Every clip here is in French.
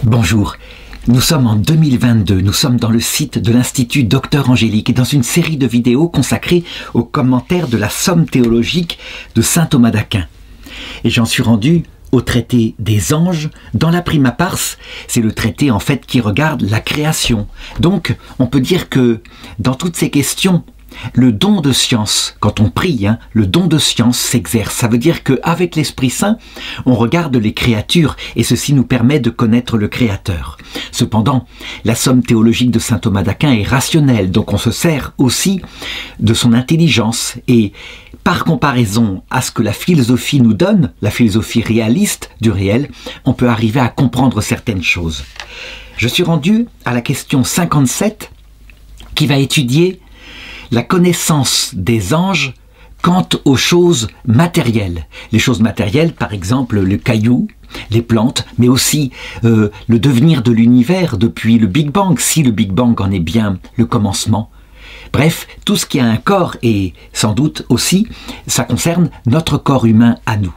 Bonjour, nous sommes en 2022, nous sommes dans le site de l'Institut Docteur Angélique et dans une série de vidéos consacrées aux commentaires de la Somme théologique de saint Thomas d'Aquin. Et j'en suis rendu au traité des anges dans la prima pars, c'est le traité en fait qui regarde la création. Donc on peut dire que dans toutes ces questions, le don de science, quand on prie, le don de science s'exerce. Ça veut dire qu'avec l'Esprit Saint, on regarde les créatures et ceci nous permet de connaître le Créateur. Cependant, la somme théologique de saint Thomas d'Aquin est rationnelle, donc on se sert aussi de son intelligence et par comparaison à ce que la philosophie nous donne, la philosophie réaliste du réel, on peut arriver à comprendre certaines choses. Je suis rendu à la question 57 qui va étudier la connaissance des anges quant aux choses matérielles. Les choses matérielles, par exemple, le caillou, les plantes, mais aussi le devenir de l'univers depuis le Big Bang, si le Big Bang en est bien le commencement. Bref, tout ce qui a un corps et sans doute aussi, ça concerne notre corps humain à nous.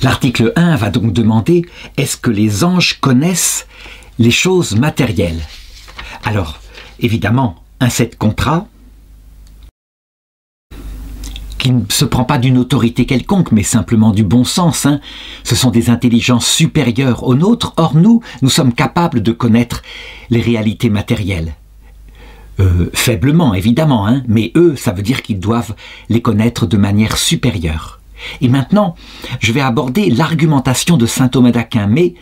L'article 1 va donc demander, est-ce que les anges connaissent les choses matérielles? Alors, évidemment, un set contrat qui ne se prend pas d'une autorité quelconque, mais simplement du bon sens. Ce sont des intelligences supérieures aux nôtres. Or, nous sommes capables de connaître les réalités matérielles. Faiblement, évidemment, mais eux, ça veut dire qu'ils doivent les connaître de manière supérieure. Et maintenant, je vais aborder l'argumentation de saint Thomas d'Aquin, mais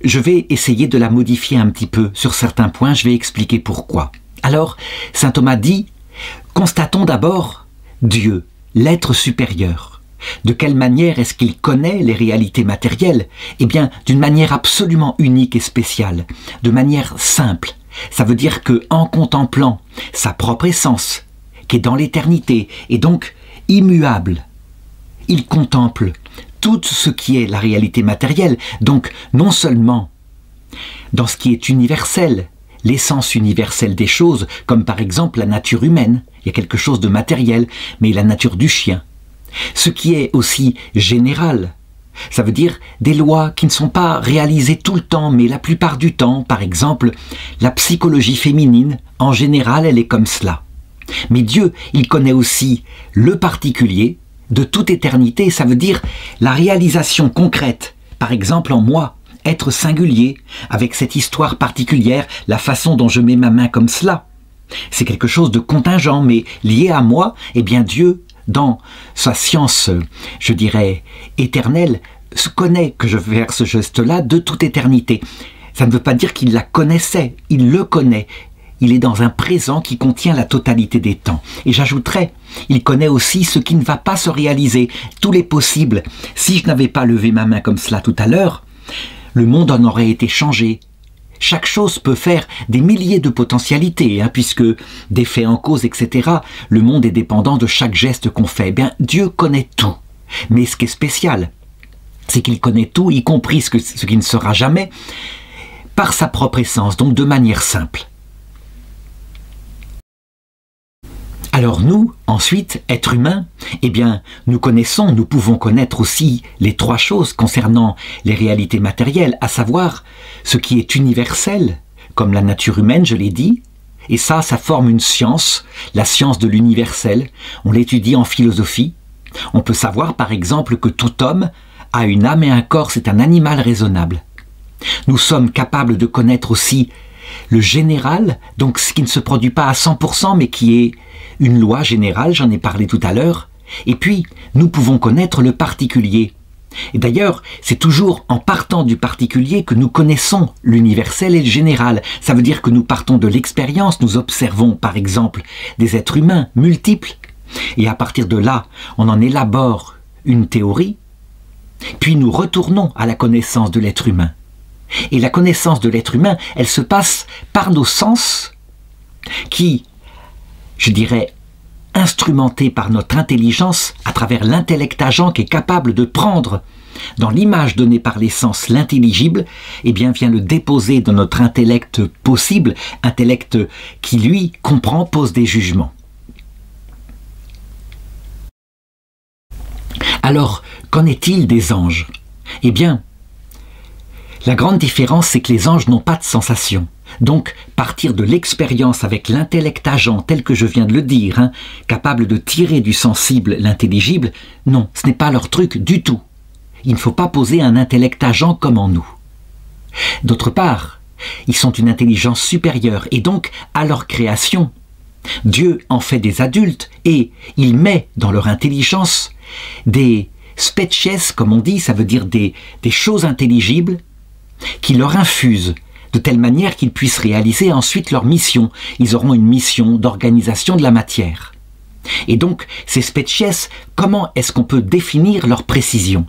je vais essayer de la modifier un petit peu sur certains points, je vais expliquer pourquoi. Alors, saint Thomas dit, constatons d'abord Dieu, l'être supérieur. De quelle manière est-ce qu'il connaît les réalités matérielles? Eh bien, d'une manière absolument unique et spéciale, de manière simple. Ça veut dire qu'en contemplant sa propre essence, qui est dans l'éternité, et donc immuable, il contemple tout ce qui est la réalité matérielle, donc non seulement dans ce qui est universel, l'essence universelle des choses, comme par exemple la nature humaine, il y a quelque chose de matériel, mais la nature du chien. Ce qui est aussi général, ça veut dire des lois qui ne sont pas réalisées tout le temps, mais la plupart du temps, par exemple, la psychologie féminine, en général, elle est comme cela. Mais Dieu, il connaît aussi le particulier, de toute éternité, ça veut dire la réalisation concrète, par exemple en moi, être singulier, avec cette histoire particulière, la façon dont je mets ma main comme cela. C'est quelque chose de contingent, mais lié à moi, eh bien Dieu, dans sa science, je dirais, éternelle, se connaît que je vais faire ce geste-là de toute éternité. Ça ne veut pas dire qu'il la connaissait, il le connaît. Il est dans un présent qui contient la totalité des temps. Et j'ajouterais, il connaît aussi ce qui ne va pas se réaliser, tous les possibles. Si je n'avais pas levé ma main comme cela tout à l'heure, le monde en aurait été changé. Chaque chose peut faire des milliers de potentialités, puisque des faits en cause, etc. Le monde est dépendant de chaque geste qu'on fait. Eh bien, Dieu connaît tout. Mais ce qui est spécial, c'est qu'il connaît tout, y compris ce qui ne sera jamais, par sa propre essence, donc de manière simple. Alors nous, ensuite, êtres humains, eh bien, nous pouvons connaître aussi les trois choses concernant les réalités matérielles, à savoir ce qui est universel, comme la nature humaine, je l'ai dit, et ça forme une science, la science de l'universel, on l'étudie en philosophie. On peut savoir, par exemple, que tout homme a une âme et un corps, c'est un animal raisonnable. Nous sommes capables de connaître aussi le général, donc ce qui ne se produit pas à 100%, mais qui est une loi générale, j'en ai parlé tout à l'heure. Et puis, nous pouvons connaître le particulier. Et d'ailleurs, c'est toujours en partant du particulier que nous connaissons l'universel et le général. Ça veut dire que nous partons de l'expérience, nous observons par exemple des êtres humains multiples. Et à partir de là, on en élabore une théorie, puis nous retournons à la connaissance de l'être humain. Et la connaissance de l'être humain, elle se passe par nos sens qui, je dirais, instrumentés par notre intelligence à travers l'intellect agent qui est capable de prendre dans l'image donnée par les sens l'intelligible, eh bien vient le déposer dans notre intellect possible, intellect qui lui comprend, pose des jugements. Alors, qu'en est-il des anges? Eh bien, la grande différence, c'est que les anges n'ont pas de sensation. Donc, partir de l'expérience avec l'intellect agent, tel que je viens de le dire, capable de tirer du sensible l'intelligible, non, ce n'est pas leur truc du tout. Il ne faut pas poser un intellect agent comme en nous. D'autre part, ils sont une intelligence supérieure, et donc, à leur création, Dieu en fait des adultes, et il met dans leur intelligence des species, comme on dit, ça veut dire des choses intelligibles, qui leur infusent de telle manière qu'ils puissent réaliser ensuite leur mission. Ils auront une mission d'organisation de la matière. Et donc, ces species, comment est-ce qu'on peut définir leur précision?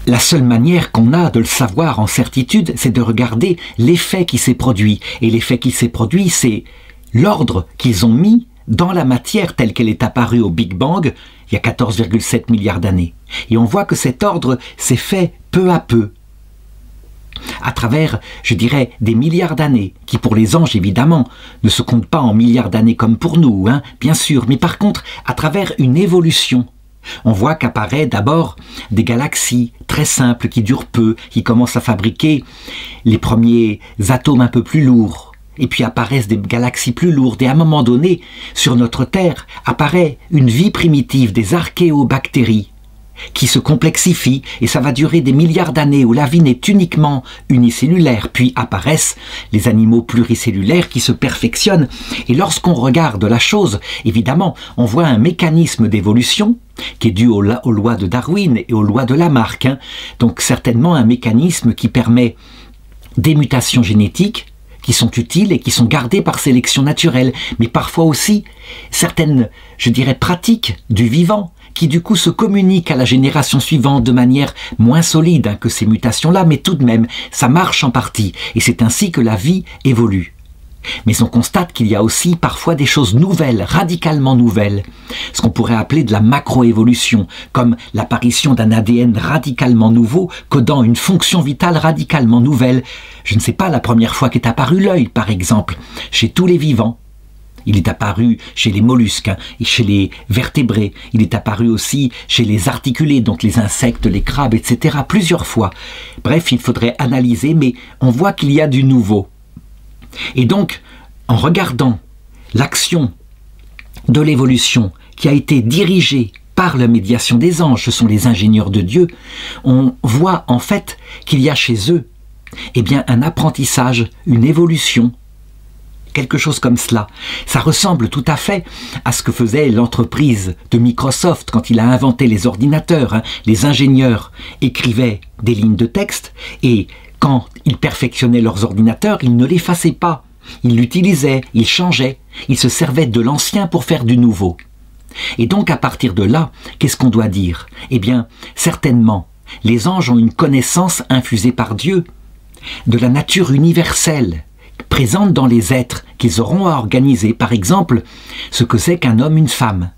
La seule manière qu'on a de le savoir en certitude, c'est de regarder l'effet qui s'est produit. Et l'effet qui s'est produit, c'est l'ordre qu'ils ont mis dans la matière telle qu'elle est apparue au Big Bang, il y a 14,7 milliards d'années. Et on voit que cet ordre s'est fait peu à peu, à travers, je dirais, des milliards d'années, qui pour les anges, évidemment, ne se comptent pas en milliards d'années comme pour nous, bien sûr, mais par contre, à travers une évolution. On voit qu'apparaissent d'abord des galaxies très simples qui durent peu, qui commencent à fabriquer les premiers atomes un peu plus lourds. Et puis apparaissent des galaxies plus lourdes. Et à un moment donné, sur notre Terre, apparaît une vie primitive, des archéobactéries, qui se complexifient, et ça va durer des milliards d'années où la vie n'est uniquement unicellulaire. Puis apparaissent les animaux pluricellulaires qui se perfectionnent. Et lorsqu'on regarde la chose, évidemment, on voit un mécanisme d'évolution qui est dû aux lois de Darwin et aux lois de Lamarck. Donc certainement un mécanisme qui permet des mutations génétiques qui sont utiles et qui sont gardées par sélection naturelle, mais parfois aussi certaines, je dirais, pratiques du vivant, qui du coup se communiquent à la génération suivante de manière moins solide que ces mutations-là, mais tout de même, ça marche en partie, et c'est ainsi que la vie évolue. Mais on constate qu'il y a aussi parfois des choses nouvelles, radicalement nouvelles, ce qu'on pourrait appeler de la macroévolution, comme l'apparition d'un ADN radicalement nouveau, codant une fonction vitale radicalement nouvelle. Je ne sais pas, la première fois qu'est apparu l'œil, par exemple, chez tous les vivants. Il est apparu chez les mollusques et chez les vertébrés. Il est apparu aussi chez les articulés, donc les insectes, les crabes, etc., plusieurs fois. Bref, il faudrait analyser, mais on voit qu'il y a du nouveau. Et donc, en regardant l'action de l'évolution qui a été dirigée par la médiation des anges, ce sont les ingénieurs de Dieu, on voit en fait qu'il y a chez eux un apprentissage, une évolution, quelque chose comme cela. Ça ressemble tout à fait à ce que faisait l'entreprise de Microsoft quand il a inventé les ordinateurs. Les ingénieurs écrivaient des lignes de texte et quand ils perfectionnaient leurs ordinateurs, ils ne l'effaçaient pas. Ils l'utilisaient, ils changeaient, ils se servaient de l'ancien pour faire du nouveau. Et donc à partir de là, qu'est-ce qu'on doit dire? Eh bien, certainement, les anges ont une connaissance infusée par Dieu de la nature universelle, présente dans les êtres qu'ils auront à organiser, par exemple, ce que c'est qu'un homme, une femme.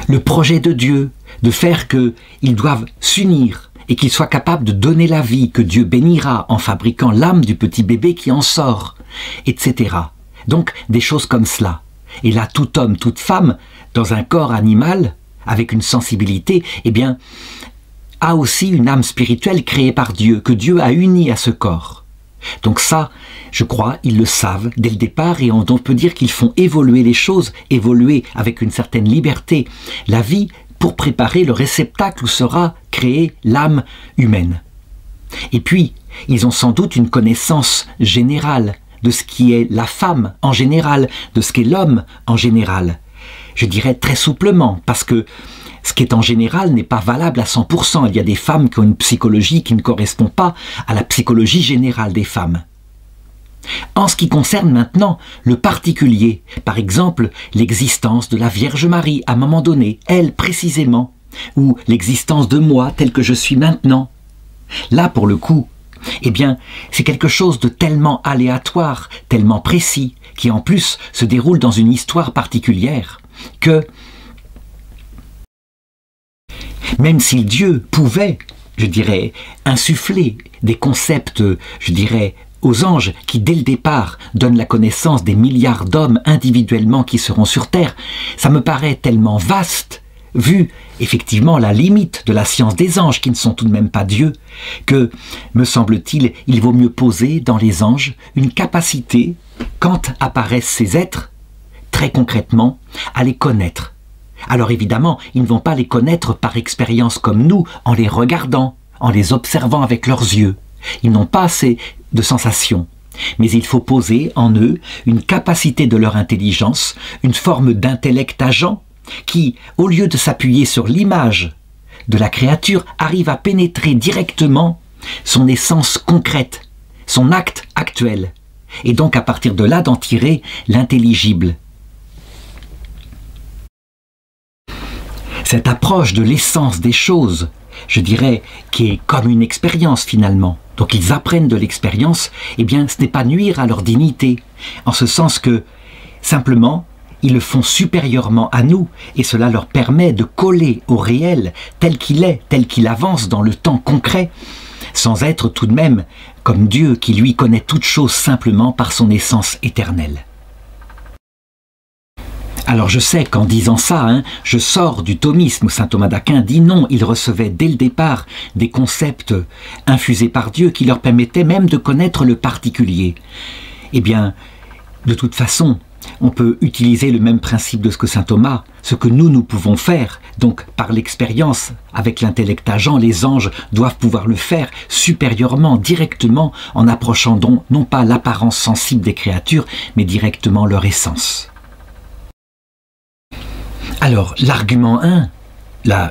Le projet de Dieu, de faire qu'ils doivent s'unir et qu'ils soient capables de donner la vie que Dieu bénira en fabriquant l'âme du petit bébé qui en sort, etc. Donc des choses comme cela. Et là, tout homme, toute femme, dans un corps animal, avec une sensibilité, a aussi une âme spirituelle créée par Dieu, que Dieu a unie à ce corps. Donc ça, je crois, ils le savent dès le départ et on peut dire qu'ils font évoluer les choses, évoluer avec une certaine liberté la vie pour préparer le réceptacle où sera créée l'âme humaine. Et puis, ils ont sans doute une connaissance générale de ce qui est la femme en général, de ce qu'est l'homme en général. Je dirais très souplement, parce que ce qui est en général n'est pas valable à 100%. Il y a des femmes qui ont une psychologie qui ne correspond pas à la psychologie générale des femmes. En ce qui concerne maintenant le particulier, par exemple l'existence de la Vierge Marie à un moment donné, elle précisément, ou l'existence de moi tel que je suis maintenant, là pour le coup, c'est quelque chose de tellement aléatoire, tellement précis, qui en plus se déroule dans une histoire particulière, que même si Dieu pouvait, je dirais, insuffler des concepts, je dirais, aux anges qui, dès le départ, donnent la connaissance des milliards d'hommes individuellement qui seront sur Terre, ça me paraît tellement vaste, vu effectivement la limite de la science des anges, qui ne sont tout de même pas Dieu, que, me semble-t-il, il vaut mieux poser dans les anges une capacité, quand apparaissent ces êtres, très concrètement, à les connaître. Alors évidemment, ils ne vont pas les connaître par expérience comme nous, en les regardant, en les observant avec leurs yeux. Ils n'ont pas assez de sensations. Mais il faut poser en eux une capacité de leur intelligence, une forme d'intellect agent, qui, au lieu de s'appuyer sur l'image de la créature, arrive à pénétrer directement son essence concrète, son acte actuel, et donc à partir de là d'en tirer l'intelligible. Cette approche de l'essence des choses, je dirais, qui est comme une expérience finalement, donc ils apprennent de l'expérience, eh bien ce n'est pas nuire à leur dignité, en ce sens que, simplement, ils le font supérieurement à nous, et cela leur permet de coller au réel tel qu'il est, tel qu'il avance dans le temps concret, sans être tout de même comme Dieu qui lui connaît toute chose simplement par son essence éternelle. Alors je sais qu'en disant ça, je sors du thomisme où saint Thomas d'Aquin dit non, ils recevaient dès le départ des concepts infusés par Dieu qui leur permettaient même de connaître le particulier. Eh bien, de toute façon, on peut utiliser le même principe de ce que saint Thomas, ce que nous pouvons faire. Donc, par l'expérience, avec l'intellect agent, les anges doivent pouvoir le faire supérieurement, directement, en approchant donc non pas l'apparence sensible des créatures, mais directement leur essence. Alors, l'argument 1,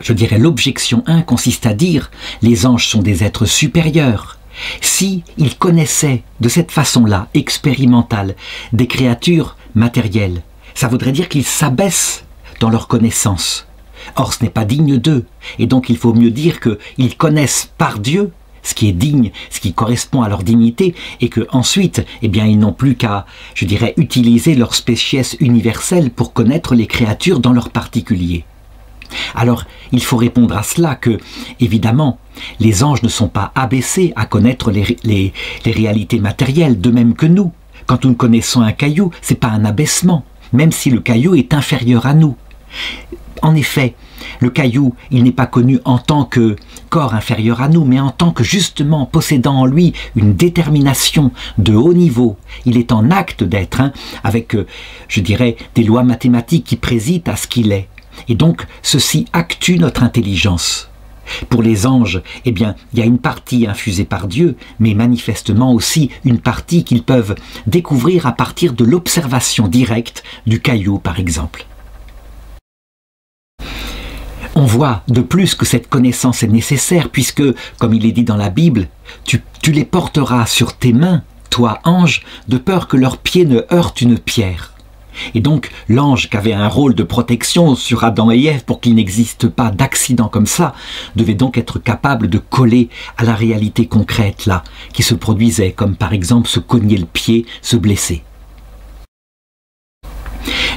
je dirais l'objection 1, consiste à dire « les anges sont des êtres supérieurs ». Si ils connaissaient de cette façon-là, expérimentale, des créatures matérielles, ça voudrait dire qu'ils s'abaissent dans leur connaissance. Or, ce n'est pas digne d'eux, et donc il faut mieux dire qu'ils connaissent par Dieu ce qui est digne, ce qui correspond à leur dignité, et que ensuite, eh bien, ils n'ont plus qu'à, je dirais, utiliser leur spéciès universelle pour connaître les créatures dans leur particulier. Alors, il faut répondre à cela que, évidemment, les anges ne sont pas abaissés à connaître les réalités matérielles, de même que nous. Quand nous connaissons un caillou, ce n'est pas un abaissement, même si le caillou est inférieur à nous. En effet, le caillou, il n'est pas connu en tant que corps inférieur à nous, mais en tant que justement possédant en lui une détermination de haut niveau. Il est en acte d'être, avec, je dirais, des lois mathématiques qui président à ce qu'il est. Et donc, ceci actue notre intelligence. Pour les anges, eh bien, il y a une partie infusée par Dieu, mais manifestement aussi une partie qu'ils peuvent découvrir à partir de l'observation directe du caillou, par exemple. On voit de plus que cette connaissance est nécessaire puisque, comme il est dit dans la Bible, tu les porteras sur tes mains, toi ange, de peur que leurs pieds ne heurtent une pierre. Et donc l'ange qui avait un rôle de protection sur Adam et Ève pour qu'il n'existe pas d'accident comme ça, devait donc être capable de coller à la réalité concrète là, qui se produisait, comme par exemple se cogner le pied, se blesser.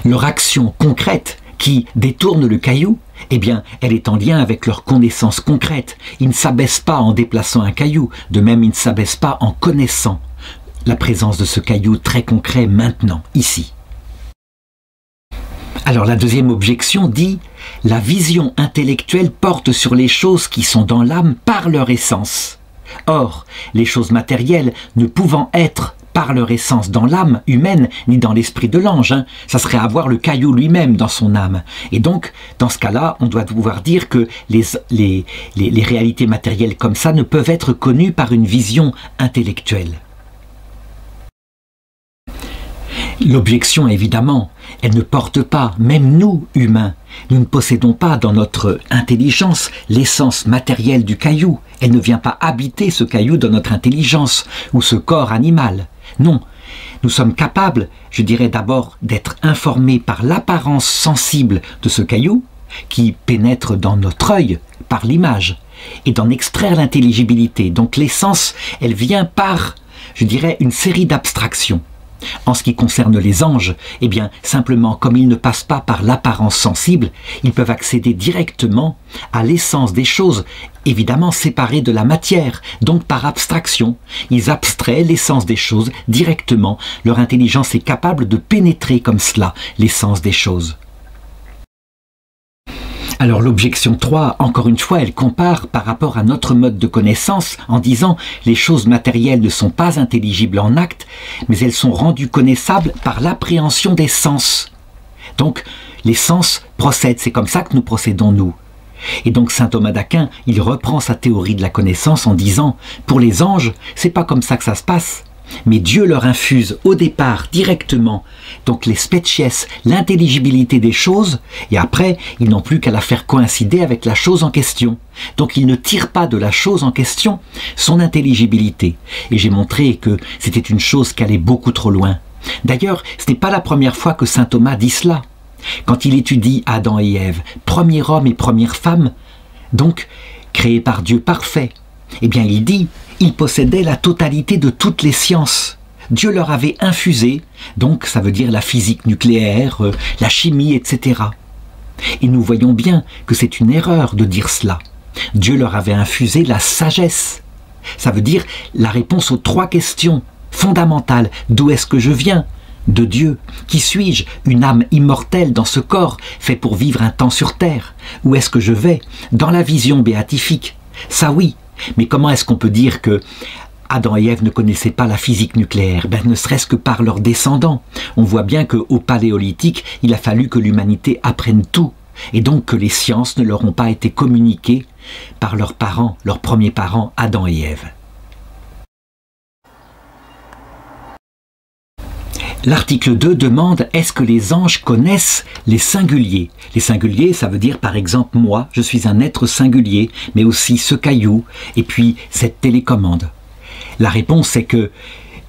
Leur action concrète qui détourne le caillou, eh bien, elle est en lien avec leur connaissance concrète. Ils ne s'abaissent pas en déplaçant un caillou, de même ils ne s'abaissent pas en connaissant la présence de ce caillou très concret maintenant, ici. Alors la deuxième objection dit « la vision intellectuelle porte sur les choses qui sont dans l'âme par leur essence. Or, les choses matérielles ne pouvant être par leur essence dans l'âme humaine, ni dans l'esprit de l'ange. Ça serait avoir le caillou lui-même dans son âme. Et donc, dans ce cas-là, on doit pouvoir dire que les réalités matérielles comme ça ne peuvent être connues par une vision intellectuelle. L'objection, évidemment, elle ne porte pas, même nous, humains, nous ne possédons pas dans notre intelligence l'essence matérielle du caillou. Elle ne vient pas habiter ce caillou dans notre intelligence, ou ce corps animal. Non, nous sommes capables, je dirais d'abord, d'être informés par l'apparence sensible de ce caillou, qui pénètre dans notre œil par l'image, et d'en extraire l'intelligibilité. Donc l'essence, elle vient par, je dirais, une série d'abstractions. En ce qui concerne les anges, eh bien, simplement, comme ils ne passent pas par l'apparence sensible, ils peuvent accéder directement à l'essence des choses, évidemment séparées de la matière, donc par abstraction. Ils abstraient l'essence des choses directement. Leur intelligence est capable de pénétrer comme cela l'essence des choses. Alors l'objection 3, encore une fois, elle compare par rapport à notre mode de connaissance en disant les choses matérielles ne sont pas intelligibles en acte, mais elles sont rendues connaissables par l'appréhension des sens. Donc les sens procèdent, c'est comme ça que nous procédons nous. Et donc saint Thomas d'Aquin, il reprend sa théorie de la connaissance en disant pour les anges, c'est pas comme ça que ça se passe. Mais Dieu leur infuse au départ directement donc les species, l'intelligibilité des choses, et après ils n'ont plus qu'à la faire coïncider avec la chose en question. Donc ils ne tirent pas de la chose en question son intelligibilité. Et j'ai montré que c'était une chose qui allait beaucoup trop loin. D'ailleurs, ce n'est pas la première fois que saint Thomas dit cela. Quand il étudie Adam et Ève, premier homme et première femme, donc créés par Dieu parfait, eh bien il dit ils possédaient la totalité de toutes les sciences. Dieu leur avait infusé, donc ça veut dire la physique nucléaire, la chimie, etc. Et nous voyons bien que c'est une erreur de dire cela. Dieu leur avait infusé la sagesse. Ça veut dire la réponse aux 3 questions fondamentales. D'où est-ce que je viens ? De Dieu. Qui suis-je ? Une âme immortelle dans ce corps, fait pour vivre un temps sur terre. Où est-ce que je vais ? Dans la vision béatifique. Ça oui. Mais comment est-ce qu'on peut dire que Adam et Ève ne connaissaient pas la physique nucléaire? Ne serait-ce que par leurs descendants. On voit bien qu'au Paléolithique, il a fallu que l'humanité apprenne tout. Et donc que les sciences ne leur ont pas été communiquées par leurs parents, leurs premiers parents, Adam et Ève. L'article 2 demande « Est-ce que les anges connaissent les singuliers ?» Les singuliers, ça veut dire par exemple moi, je suis un être singulier, mais aussi ce caillou, et puis cette télécommande. La réponse est que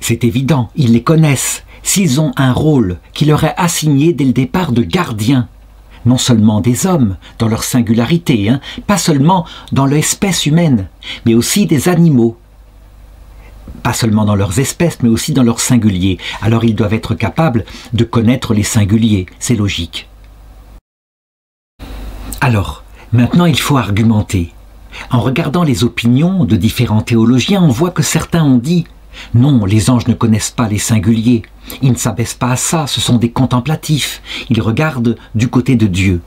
c'est évident, ils les connaissent. S'ils ont un rôle qui leur est assigné dès le départ de gardien, non seulement des hommes, dans leur singularité, pas seulement dans l'espèce humaine, mais aussi des animaux. Pas seulement dans leurs espèces, mais aussi dans leurs singuliers. Alors ils doivent être capables de connaître les singuliers, c'est logique. Alors, maintenant il faut argumenter. En regardant les opinions de différents théologiens, on voit que certains ont dit « Non, les anges ne connaissent pas les singuliers, ils ne s'abaissent pas à ça, ce sont des contemplatifs, ils regardent du côté de Dieu. »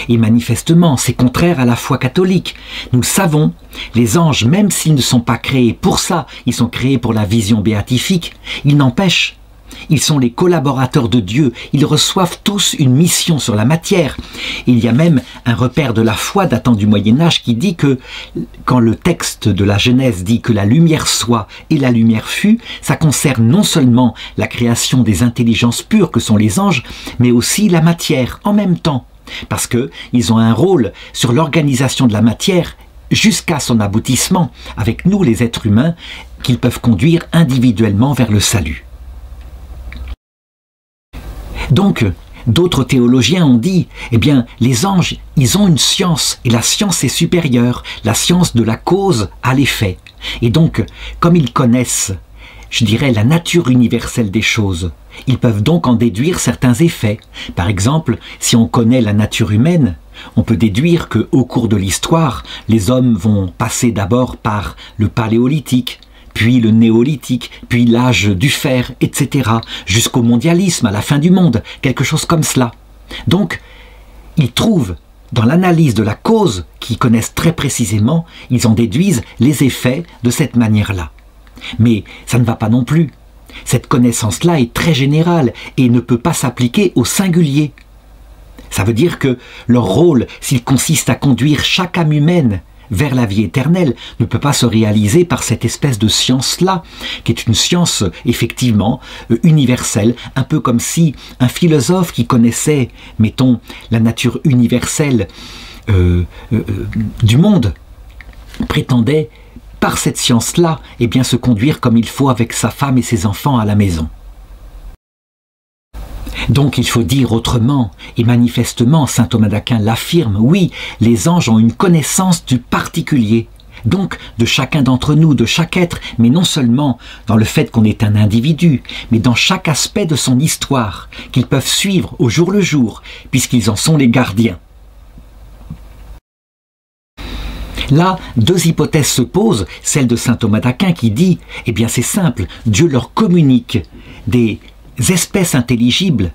Et manifestement, c'est contraire à la foi catholique. Nous le savons, les anges, même s'ils ne sont pas créés pour ça, ils sont créés pour la vision béatifique, ils n'empêchent. Ils sont les collaborateurs de Dieu, ils reçoivent tous une mission sur la matière. Il y a même un repère de la foi datant du Moyen-Âge qui dit que, quand le texte de la Genèse dit que la lumière soit et la lumière fut, ça concerne non seulement la création des intelligences pures que sont les anges, mais aussi la matière en même temps. Parce qu'ils ont un rôle sur l'organisation de la matière jusqu'à son aboutissement, avec nous les êtres humains, qu'ils peuvent conduire individuellement vers le salut. Donc, d'autres théologiens ont dit, eh bien, les anges, ils ont une science, et la science est supérieure, la science de la cause à l'effet. Et donc, comme ils connaissent, je dirais, la nature universelle des choses, ils peuvent donc en déduire certains effets. Par exemple, si on connaît la nature humaine, on peut déduire qu'au cours de l'histoire, les hommes vont passer d'abord par le paléolithique, puis le néolithique, puis l'âge du fer, etc., jusqu'au mondialisme, à la fin du monde, quelque chose comme cela. Donc, ils trouvent, dans l'analyse de la cause, qu'ils connaissent très précisément, ils en déduisent les effets de cette manière-là. Mais ça ne va pas non plus. Cette connaissance-là est très générale et ne peut pas s'appliquer au singulier. Ça veut dire que leur rôle, s'il consiste à conduire chaque âme humaine vers la vie éternelle, ne peut pas se réaliser par cette espèce de science-là, qui est une science, effectivement, universelle, un peu comme si un philosophe qui connaissait, mettons, la nature universelle du monde, prétendait, par cette science-là, eh bien, se conduire comme il faut avec sa femme et ses enfants à la maison. Donc il faut dire autrement, et manifestement saint Thomas d'Aquin l'affirme, oui, les anges ont une connaissance du particulier, donc de chacun d'entre nous, de chaque être, mais non seulement dans le fait qu'on est un individu, mais dans chaque aspect de son histoire, qu'ils peuvent suivre au jour le jour, puisqu'ils en sont les gardiens. Là, deux hypothèses se posent, celle de saint Thomas d'Aquin qui dit « Eh bien c'est simple, Dieu leur communique des espèces intelligibles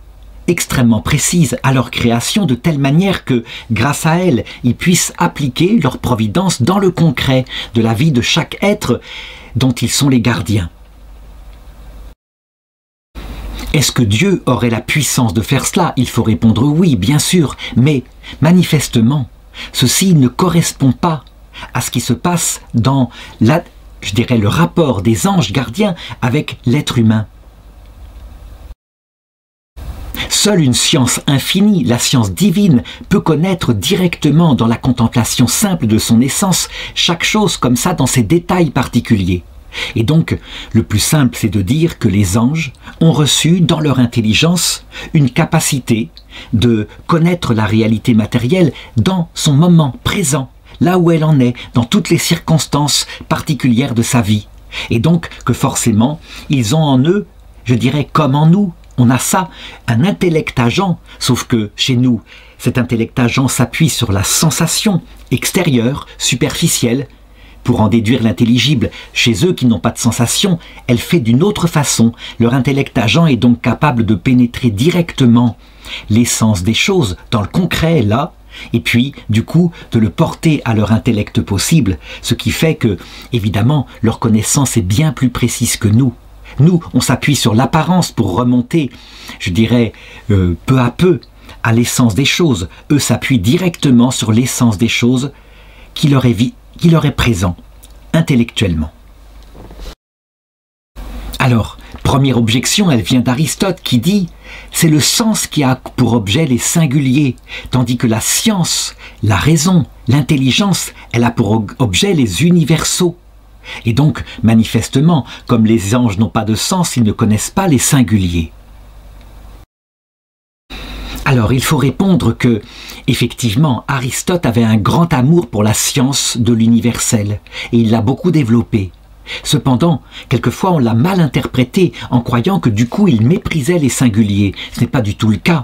extrêmement précises à leur création de telle manière que, grâce à elles, ils puissent appliquer leur providence dans le concret de la vie de chaque être dont ils sont les gardiens. » Est-ce que Dieu aurait la puissance de faire cela? Il faut répondre oui, bien sûr, mais manifestement, ceci ne correspond pas à ce qui se passe dans, le rapport des anges gardiens avec l'être humain. Seule une science infinie, la science divine, peut connaître directement dans la contemplation simple de son essence chaque chose comme ça dans ses détails particuliers. Et donc, le plus simple, c'est de dire que les anges ont reçu dans leur intelligence une capacité de connaître la réalité matérielle dans son moment présent, là où elle en est, dans toutes les circonstances particulières de sa vie. Et donc que forcément, ils ont en eux, je dirais comme en nous, on a ça, un intellect agent, sauf que chez nous, cet intellect agent s'appuie sur la sensation extérieure, superficielle, pour en déduire l'intelligible. Chez eux qui n'ont pas de sensation, elle fait d'une autre façon. Leur intellect agent est donc capable de pénétrer directement l'essence des choses, dans le concret, là, et puis, du coup, de le porter à leur intellect possible, ce qui fait que, évidemment, leur connaissance est bien plus précise que nous. Nous, on s'appuie sur l'apparence pour remonter, je dirais, peu à peu, à l'essence des choses. Eux s'appuient directement sur l'essence des choses qui leur est présent, intellectuellement. Alors, première objection, elle vient d'Aristote qui dit « c'est le sens qui a pour objet les singuliers, tandis que la science, la raison, l'intelligence, elle a pour objet les universaux. » Et donc, manifestement, comme les anges n'ont pas de sens, ils ne connaissent pas les singuliers. Alors, il faut répondre que, effectivement, Aristote avait un grand amour pour la science de l'universel, et il l'a beaucoup développée. Cependant, quelquefois on l'a mal interprété en croyant que du coup il méprisait les singuliers. Ce n'est pas du tout le cas.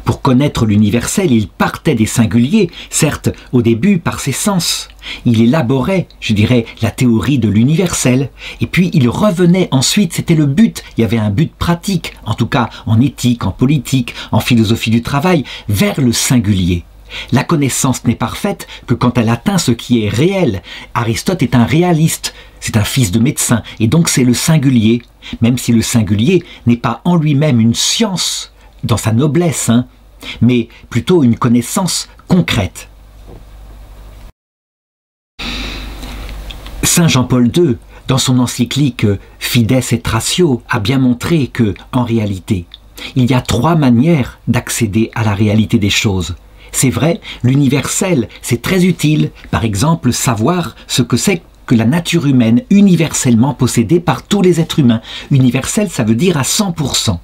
Pour connaître l'universel, il partait des singuliers, certes au début par ses sens. Il élaborait, je dirais, la théorie de l'universel, et puis il revenait ensuite, c'était le but, il y avait un but pratique, en tout cas en éthique, en politique, en philosophie du travail, vers le singulier. La connaissance n'est parfaite que quand elle atteint ce qui est réel. Aristote est un réaliste, c'est un fils de médecin, et donc c'est le singulier, même si le singulier n'est pas en lui-même une science, dans sa noblesse, mais plutôt une connaissance concrète. Saint Jean-Paul II, dans son encyclique Fides et Ratio, a bien montré que, en réalité, il y a trois manières d'accéder à la réalité des choses. C'est vrai, l'universel, c'est très utile, par exemple, savoir ce que c'est que la nature humaine universellement possédée par tous les êtres humains. Universel, ça veut dire à 100%.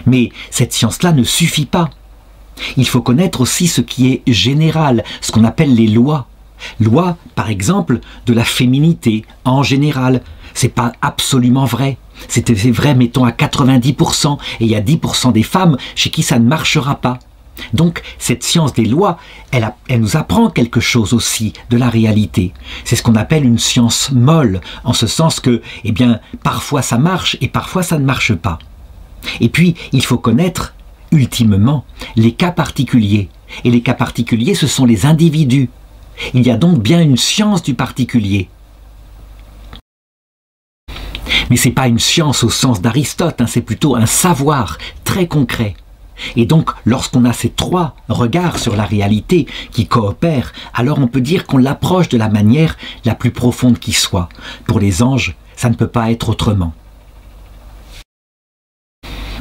Mais cette science-là ne suffit pas. Il faut connaître aussi ce qui est général, ce qu'on appelle les lois. Lois, par exemple, de la féminité en général. C'est pas absolument vrai. C'est vrai, mettons, à 90%, et il y a 10% des femmes chez qui ça ne marchera pas. Donc, cette science des lois, elle nous apprend quelque chose aussi de la réalité. C'est ce qu'on appelle une science molle, en ce sens que, eh bien, parfois ça marche et parfois ça ne marche pas. Et puis, il faut connaître, ultimement, les cas particuliers. Et les cas particuliers, ce sont les individus. Il y a donc bien une science du particulier. Mais ce n'est pas une science au sens d'Aristote, c'est plutôt un savoir très concret. Et donc, lorsqu'on a ces trois regards sur la réalité qui coopèrent, alors on peut dire qu'on l'approche de la manière la plus profonde qui soit. Pour les anges, ça ne peut pas être autrement.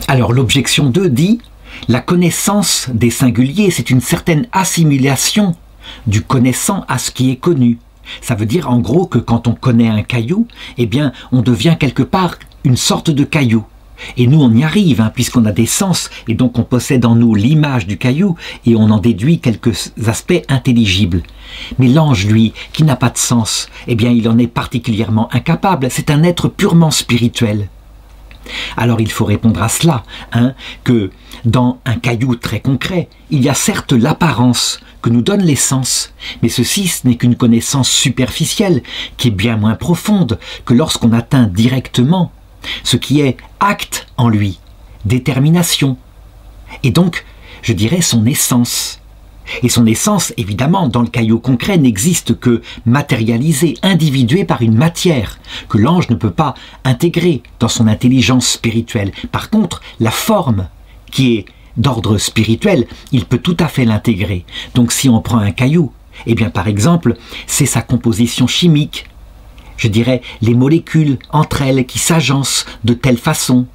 Alors, l'objection 2 dit « La connaissance des singuliers, c'est une certaine assimilation du connaissant à ce qui est connu. » Ça veut dire en gros que quand on connaît un caillou, eh bien, on devient quelque part une sorte de caillou. Et nous, on y arrive, hein, puisqu'on a des sens, et donc on possède en nous l'image du caillou, et on en déduit quelques aspects intelligibles. Mais l'ange, lui, qui n'a pas de sens, eh bien, il en est particulièrement incapable. C'est un être purement spirituel. Alors il faut répondre à cela, hein, que dans un caillou très concret, il y a certes l'apparence que nous donnent les sens, mais ceci ce n'est qu'une connaissance superficielle qui est bien moins profonde que lorsqu'on atteint directement ce qui est acte en lui, détermination, et donc, je dirais, son essence. Et son essence, évidemment, dans le caillou concret, n'existe que matérialisée, individuée par une matière que l'ange ne peut pas intégrer dans son intelligence spirituelle. Par contre, la forme, qui est d'ordre spirituel, il peut tout à fait l'intégrer. Donc si on prend un caillou, eh bien par exemple, c'est sa composition chimique, je dirais les molécules entre elles qui s'agencent de telle façon,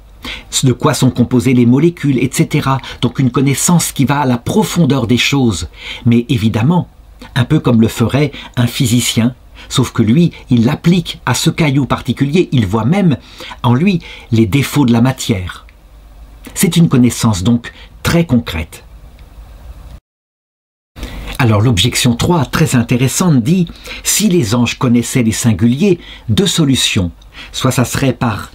de quoi sont composées les molécules, etc. Donc une connaissance qui va à la profondeur des choses. Mais évidemment, un peu comme le ferait un physicien, sauf que lui, il l'applique à ce caillou particulier, il voit même en lui les défauts de la matière. C'est une connaissance donc très concrète. Alors l'objection 3, très intéressante, dit « Si les anges connaissaient les singuliers, deux solutions. Soit ça serait par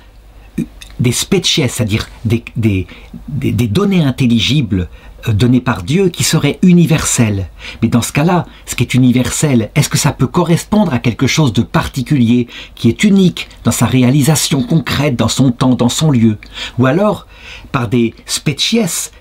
des species, c'est-à-dire des données intelligibles données par Dieu qui seraient universelles. Mais dans ce cas-là, ce qui est universel, est-ce que ça peut correspondre à quelque chose de particulier, qui est unique dans sa réalisation concrète, dans son temps, dans son lieu? Ou alors par des species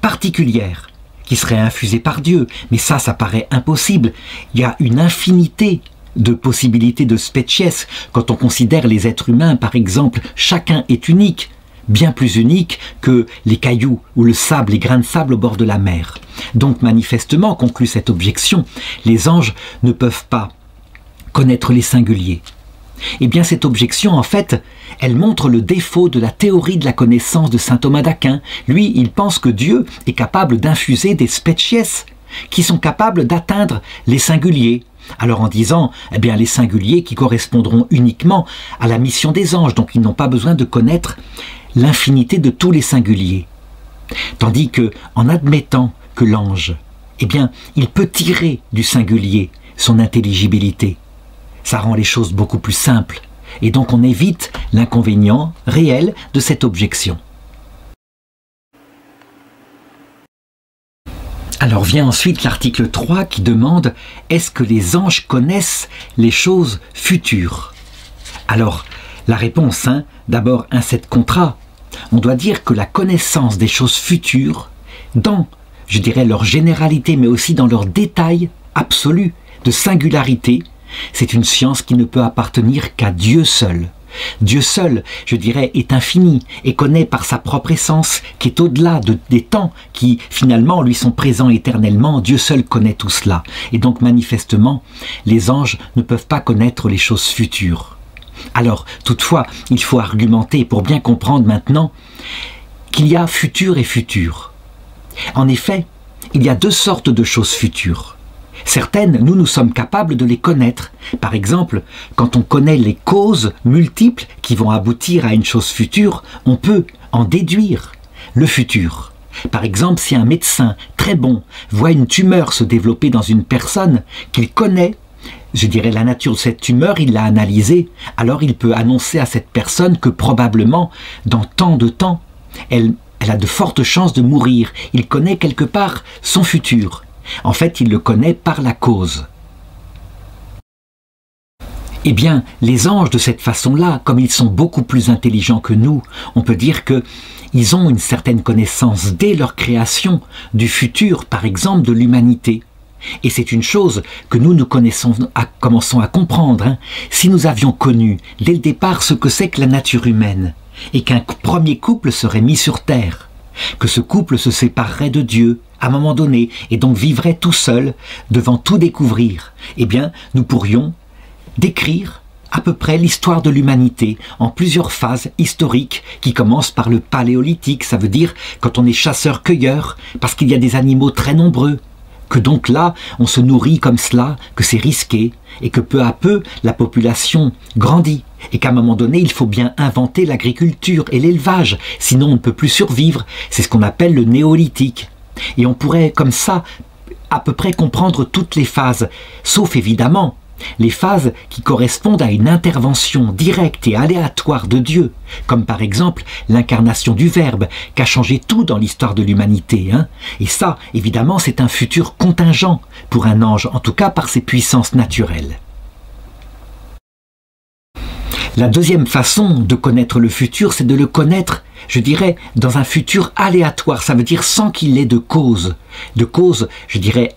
particulières qui seraient infusées par Dieu? Mais ça paraît impossible. Il y a une infinité de possibilités de species. Quand on considère les êtres humains, par exemple, chacun est unique, bien plus unique que les cailloux ou le sable, les grains de sable au bord de la mer. Donc manifestement, conclut cette objection, les anges ne peuvent pas connaître les singuliers. Eh bien cette objection, en fait, elle montre le défaut de la théorie de la connaissance de saint Thomas d'Aquin. Lui, il pense que Dieu est capable d'infuser des species qui sont capables d'atteindre les singuliers. Alors en disant, eh bien les singuliers qui correspondront uniquement à la mission des anges, donc ils n'ont pas besoin de connaître l'infinité de tous les singuliers. Tandis que, en admettant que l'ange, eh bien, il peut tirer du singulier son intelligibilité. Ça rend les choses beaucoup plus simples, et donc on évite l'inconvénient réel de cette objection. Alors vient ensuite l'article 3 qui demande « Est-ce que les anges connaissent les choses futures ?» Alors, la réponse, d'abord un set contra. On doit dire que la connaissance des choses futures, dans, je dirais, leur généralité, mais aussi dans leur détail absolu de singularité, c'est une science qui ne peut appartenir qu'à Dieu seul. Dieu seul, je dirais, est infini et connaît par sa propre essence, qui est au-delà des temps qui, finalement, lui sont présents éternellement. Dieu seul connaît tout cela. Et donc, manifestement, les anges ne peuvent pas connaître les choses futures. Alors, toutefois, il faut argumenter pour bien comprendre maintenant qu'il y a futur et futur. En effet, il y a deux sortes de choses futures. Certaines, nous sommes capables de les connaître. Par exemple, quand on connaît les causes multiples qui vont aboutir à une chose future, on peut en déduire le futur. Par exemple, si un médecin très bon voit une tumeur se développer dans une personne qu'il connaît, je dirais la nature de cette tumeur, il l'a analysée, alors il peut annoncer à cette personne que probablement, dans tant de temps, elle a de fortes chances de mourir. Il connaît quelque part son futur. En fait, il le connaît par la cause. Eh bien, les anges, de cette façon-là, comme ils sont beaucoup plus intelligents que nous, on peut dire qu'ils ont une certaine connaissance dès leur création du futur, par exemple, de l'humanité. Et c'est une chose que nous commençons à comprendre. Si nous avions connu, dès le départ, ce que c'est que la nature humaine, et qu'un premier couple serait mis sur terre, que ce couple se séparerait de Dieu, à un moment donné, et donc vivrait tout seul, devant tout découvrir, eh bien, nous pourrions décrire à peu près l'histoire de l'humanité en plusieurs phases historiques qui commencent par le paléolithique, ça veut dire quand on est chasseur-cueilleur, parce qu'il y a des animaux très nombreux, que donc là, on se nourrit comme cela, que c'est risqué, et que peu à peu, la population grandit. et qu'à un moment donné, il faut bien inventer l'agriculture et l'élevage, sinon on ne peut plus survivre. C'est ce qu'on appelle le néolithique. Et on pourrait comme ça à peu près comprendre toutes les phases, sauf évidemment les phases qui correspondent à une intervention directe et aléatoire de Dieu, comme par exemple l'incarnation du Verbe, qui a changé tout dans l'histoire de l'humanité. Et ça, évidemment, c'est un futur contingent pour un ange, en tout cas par ses puissances naturelles. La deuxième façon de connaître le futur, c'est de le connaître, je dirais, dans un futur aléatoire, ça veut dire sans qu'il ait de cause, je dirais,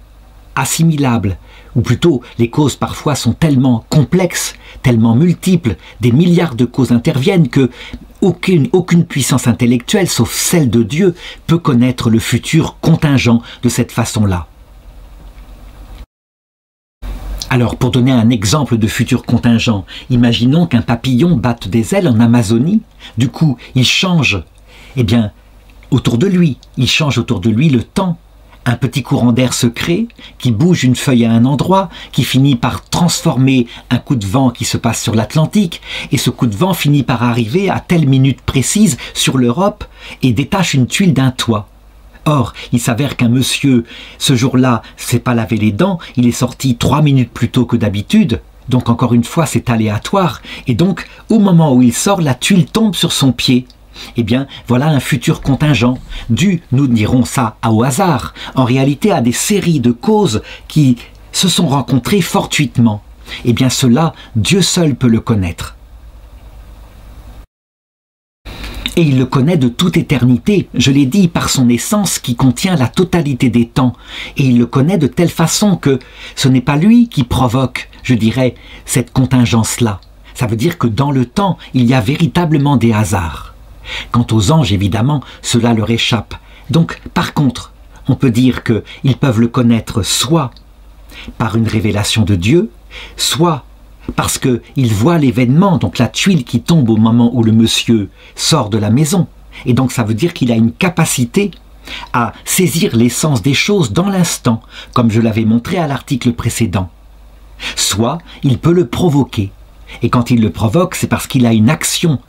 assimilables, ou plutôt les causes parfois sont tellement complexes, tellement multiples, des milliards de causes interviennent que aucune puissance intellectuelle, sauf celle de Dieu, peut connaître le futur contingent de cette façon-là. Alors, pour donner un exemple de futur contingent, imaginons qu'un papillon batte des ailes en Amazonie, du coup, il change, autour de lui, le temps. Un petit courant d'air se crée, qui bouge une feuille à un endroit, qui finit par transformer un coup de vent qui se passe sur l'Atlantique, et ce coup de vent finit par arriver à telle minute précise sur l'Europe et détache une tuile d'un toit. Or, il s'avère qu'un monsieur, ce jour-là, s'est pas lavé les dents, il est sorti 3 minutes plus tôt que d'habitude, donc encore une fois c'est aléatoire, et donc au moment où il sort, la tuile tombe sur son pied. Voilà un futur contingent, dû, nous dirons ça, au hasard, en réalité à des séries de causes qui se sont rencontrées fortuitement. Cela, Dieu seul peut le connaître. Et il le connaît de toute éternité, je l'ai dit, par son essence qui contient la totalité des temps. Et il le connaît de telle façon que ce n'est pas lui qui provoque, je dirais, cette contingence-là. Ça veut dire que dans le temps, il y a véritablement des hasards. Quant aux anges, évidemment, cela leur échappe. Donc, par contre, on peut dire qu'ils peuvent le connaître soit par une révélation de Dieu, soit parce qu'ils voient l'événement, donc la tuile qui tombe au moment où le monsieur sort de la maison. Et donc ça veut dire qu'il a une capacité à saisir l'essence des choses dans l'instant, comme je l'avais montré à l'article précédent. Soit il peut le provoquer. Et quand il le provoque, c'est parce qu'il a une action,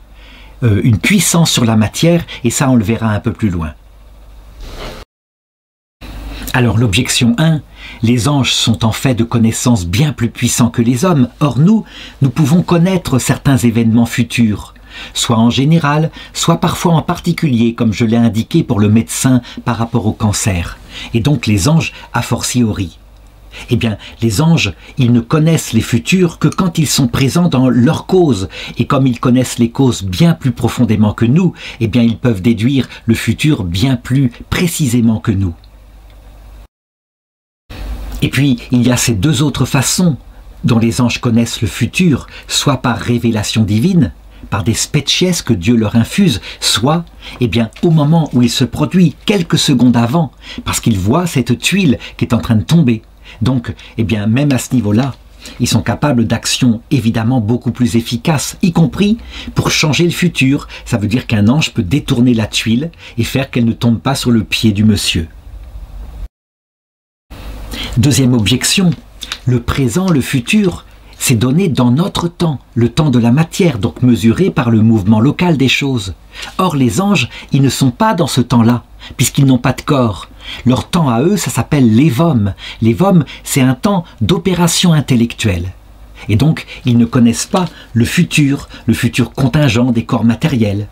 une puissance sur la matière, et ça on le verra un peu plus loin. Alors l'objection 1, les anges sont en fait de connaissances bien plus puissants que les hommes. Or nous pouvons connaître certains événements futurs, soit en général, soit parfois en particulier, comme je l'ai indiqué pour le médecin par rapport au cancer. Et donc les anges a fortiori. Les anges, ils ne connaissent les futurs que quand ils sont présents dans leur cause. Et comme ils connaissent les causes bien plus profondément que nous, ils peuvent déduire le futur bien plus précisément que nous. Et puis, il y a ces deux autres façons dont les anges connaissent le futur, soit par révélation divine, par des species que Dieu leur infuse, soit, au moment où il se produit, quelques secondes avant, parce qu'ils voient cette tuile qui est en train de tomber. Donc, même à ce niveau-là, ils sont capables d'actions évidemment beaucoup plus efficaces, y compris pour changer le futur. Ça veut dire qu'un ange peut détourner la tuile et faire qu'elle ne tombe pas sur le pied du monsieur. Deuxième objection, le présent, le futur, c'est donné dans notre temps, le temps de la matière, donc mesuré par le mouvement local des choses. Or les anges, ils ne sont pas dans ce temps-là, puisqu'ils n'ont pas de corps. Leur temps à eux, ça s'appelle l'évôme. L'évôme, c'est un temps d'opération intellectuelle. Et donc, ils ne connaissent pas le futur contingent des corps matériels.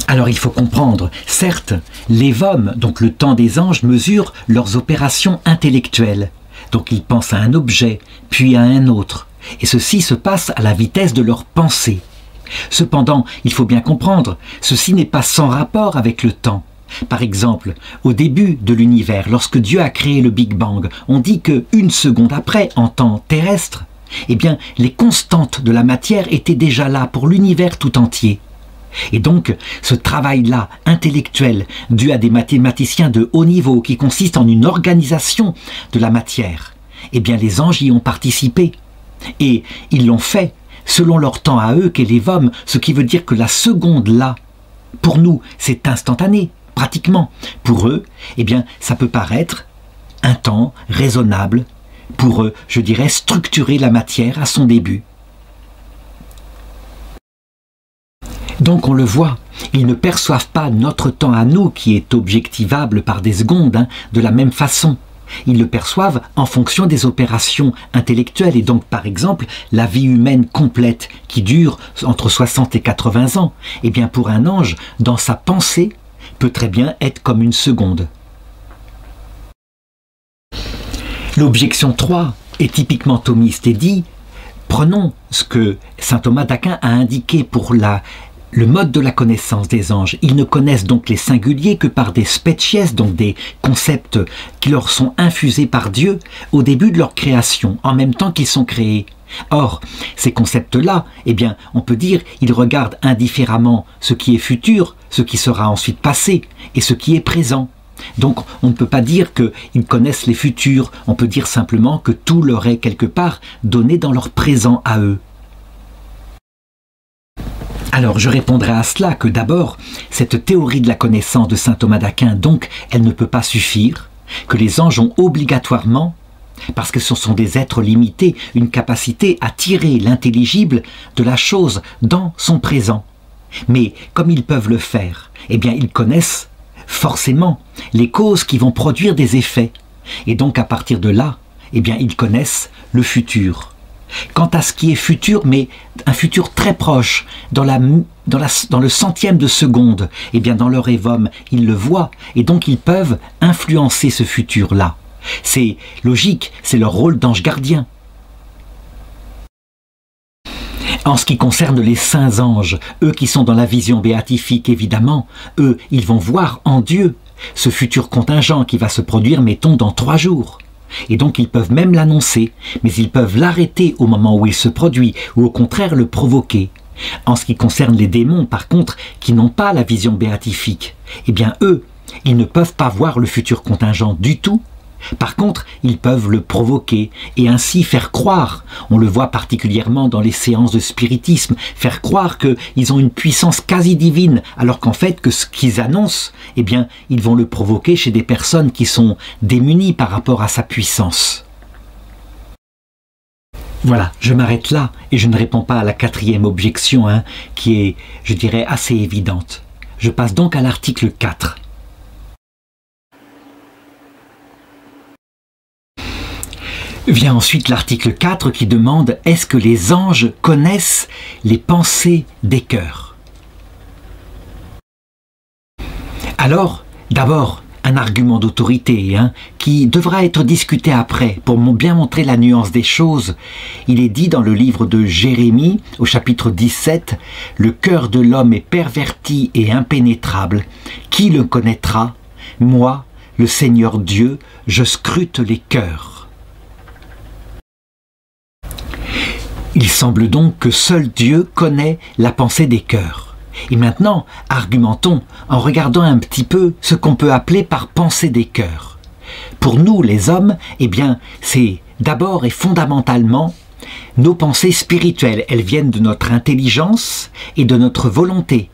Alors il faut comprendre, certes, l'évôme, donc le temps des anges, mesure leurs opérations intellectuelles. Donc ils pensent à un objet, puis à un autre. Et ceci se passe à la vitesse de leur pensée. Cependant, il faut bien comprendre, ceci n'est pas sans rapport avec le temps. Par exemple, au début de l'univers, lorsque Dieu a créé le Big Bang, on dit qu'une seconde après, en temps terrestre, les constantes de la matière étaient déjà là pour l'univers tout entier. Et donc, ce travail-là, intellectuel, dû à des mathématiciens de haut niveau, qui consiste en une organisation de la matière, les anges y ont participé. Et ils l'ont fait selon leur temps à eux qu'est l'évôme, ce qui veut dire que la seconde-là, pour nous, c'est instantané, pratiquement. Pour eux, ça peut paraître un temps raisonnable pour, je dirais, structurer la matière à son début. Donc on le voit, ils ne perçoivent pas notre temps à nous qui est objectivable par des secondes, de la même façon. Ils le perçoivent en fonction des opérations intellectuelles et donc par exemple la vie humaine complète qui dure entre 60 et 80 ans, eh bien pour un ange, dans sa pensée, peut très bien être comme une seconde. L'objection 3 est typiquement thomiste et dit « Prenons ce que saint Thomas d'Aquin a indiqué pour le mode de la connaissance des anges. Ils ne connaissent donc les singuliers que par des species, donc des concepts qui leur sont infusés par Dieu au début de leur création, en même temps qu'ils sont créés. Or, ces concepts-là, eh bien, on peut dire, ils regardent indifféremment ce qui est futur, ce qui sera ensuite passé, et ce qui est présent. Donc, on ne peut pas dire qu'ils connaissent les futurs, on peut dire simplement que tout leur est quelque part donné dans leur présent à eux. Alors je répondrai à cela que d'abord, cette théorie de la connaissance de saint Thomas d'Aquin, donc, elle ne peut pas suffire, que les anges ont obligatoirement, parce que ce sont des êtres limités, une capacité à tirer l'intelligible de la chose dans son présent. Mais comme ils peuvent le faire, eh bien ils connaissent forcément les causes qui vont produire des effets. Et donc à partir de là, eh bien ils connaissent le futur. Quant à ce qui est futur, mais un futur très proche, dans le centième de seconde, eh bien dans leur évum, ils le voient, et donc ils peuvent influencer ce futur-là. C'est logique, c'est leur rôle d'ange gardien. En ce qui concerne les saints anges, eux qui sont dans la vision béatifique, évidemment, eux, ils vont voir en Dieu ce futur contingent qui va se produire, mettons, dans 3 jours. Et donc ils peuvent même l'annoncer, mais ils peuvent l'arrêter au moment où il se produit, ou au contraire le provoquer. En ce qui concerne les démons, par contre, qui n'ont pas la vision béatifique, eh bien eux, ils ne peuvent pas voir le futur contingent du tout. Par contre, ils peuvent le provoquer et ainsi faire croire, on le voit particulièrement dans les séances de spiritisme, faire croire qu'ils ont une puissance quasi divine, alors qu'en fait, que ce qu'ils annoncent, eh bien, ils vont le provoquer chez des personnes qui sont démunies par rapport à sa puissance. Voilà, je m'arrête là et je ne réponds pas à la 4e objection, qui est, je dirais, assez évidente. Je passe donc à l'article 4. Vient ensuite l'article 4 qui demande « Est-ce que les anges connaissent les pensées des cœurs ?» Alors, d'abord, un argument d'autorité qui devra être discuté après pour bien montrer la nuance des choses. Il est dit dans le livre de Jérémie, au chapitre 17, « Le cœur de l'homme est perverti et impénétrable. Qui le connaîtra? Moi, le Seigneur Dieu, je scrute les cœurs. » Il semble donc que seul Dieu connaît la pensée des cœurs. Et maintenant, argumentons en regardant un petit peu ce qu'on peut appeler par pensée des cœurs. Pour nous, les hommes, eh bien, c'est d'abord et fondamentalement nos pensées spirituelles. Elles viennent de notre intelligence et de notre volonté.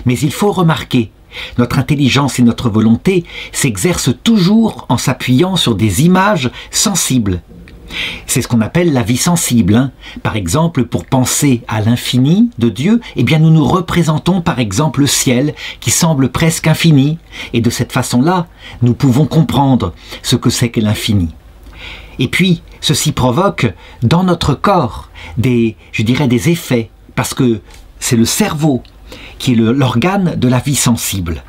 Mais il faut remarquer, notre intelligence et notre volonté s'exercent toujours en s'appuyant sur des images sensibles. C'est ce qu'on appelle la vie sensible. Par exemple, pour penser à l'infini de Dieu, eh bien nous nous représentons par exemple le ciel qui semble presque infini. Et de cette façon-là, nous pouvons comprendre ce que c'est que l'infini. Et puis, ceci provoque dans notre corps des effets, parce que c'est le cerveau qui est l'organe de la vie sensible.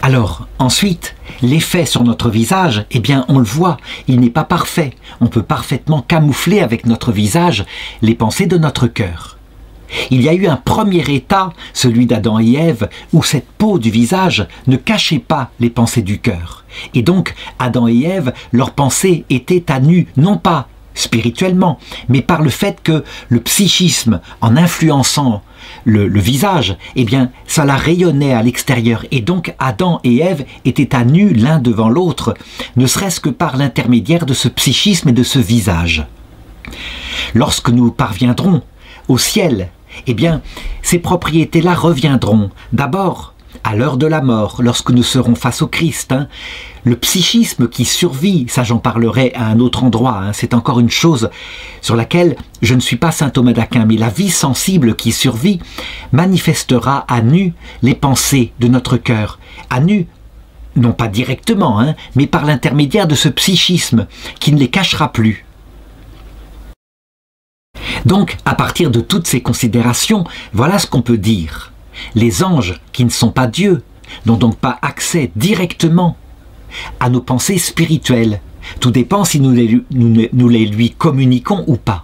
Alors, ensuite, l'effet sur notre visage, eh bien, on le voit, il n'est pas parfait. On peut parfaitement camoufler avec notre visage les pensées de notre cœur. Il y a eu un premier état, celui d'Adam et Ève, où cette peau du visage ne cachait pas les pensées du cœur. Et donc, Adam et Ève, leurs pensées étaient à nu, non pas spirituellement, mais par le fait que le psychisme, en influençant le visage, eh bien, ça la rayonnait à l'extérieur. Et donc, Adam et Ève étaient à nu l'un devant l'autre, ne serait-ce que par l'intermédiaire de ce psychisme et de ce visage. Lorsque nous parviendrons au ciel, eh bien, ces propriétés-là reviendront. D'abord, à l'heure de la mort, lorsque nous serons face au Christ. Le psychisme qui survit, ça j'en parlerai à un autre endroit, c'est encore une chose sur laquelle je ne suis pas saint Thomas d'Aquin, mais la vie sensible qui survit manifestera à nu les pensées de notre cœur, à nu, non pas directement, mais par l'intermédiaire de ce psychisme qui ne les cachera plus. Donc, à partir de toutes ces considérations, voilà ce qu'on peut dire. Les anges, qui ne sont pas Dieu, n'ont donc pas accès directement à nos pensées spirituelles. Tout dépend si nous les lui communiquons ou pas.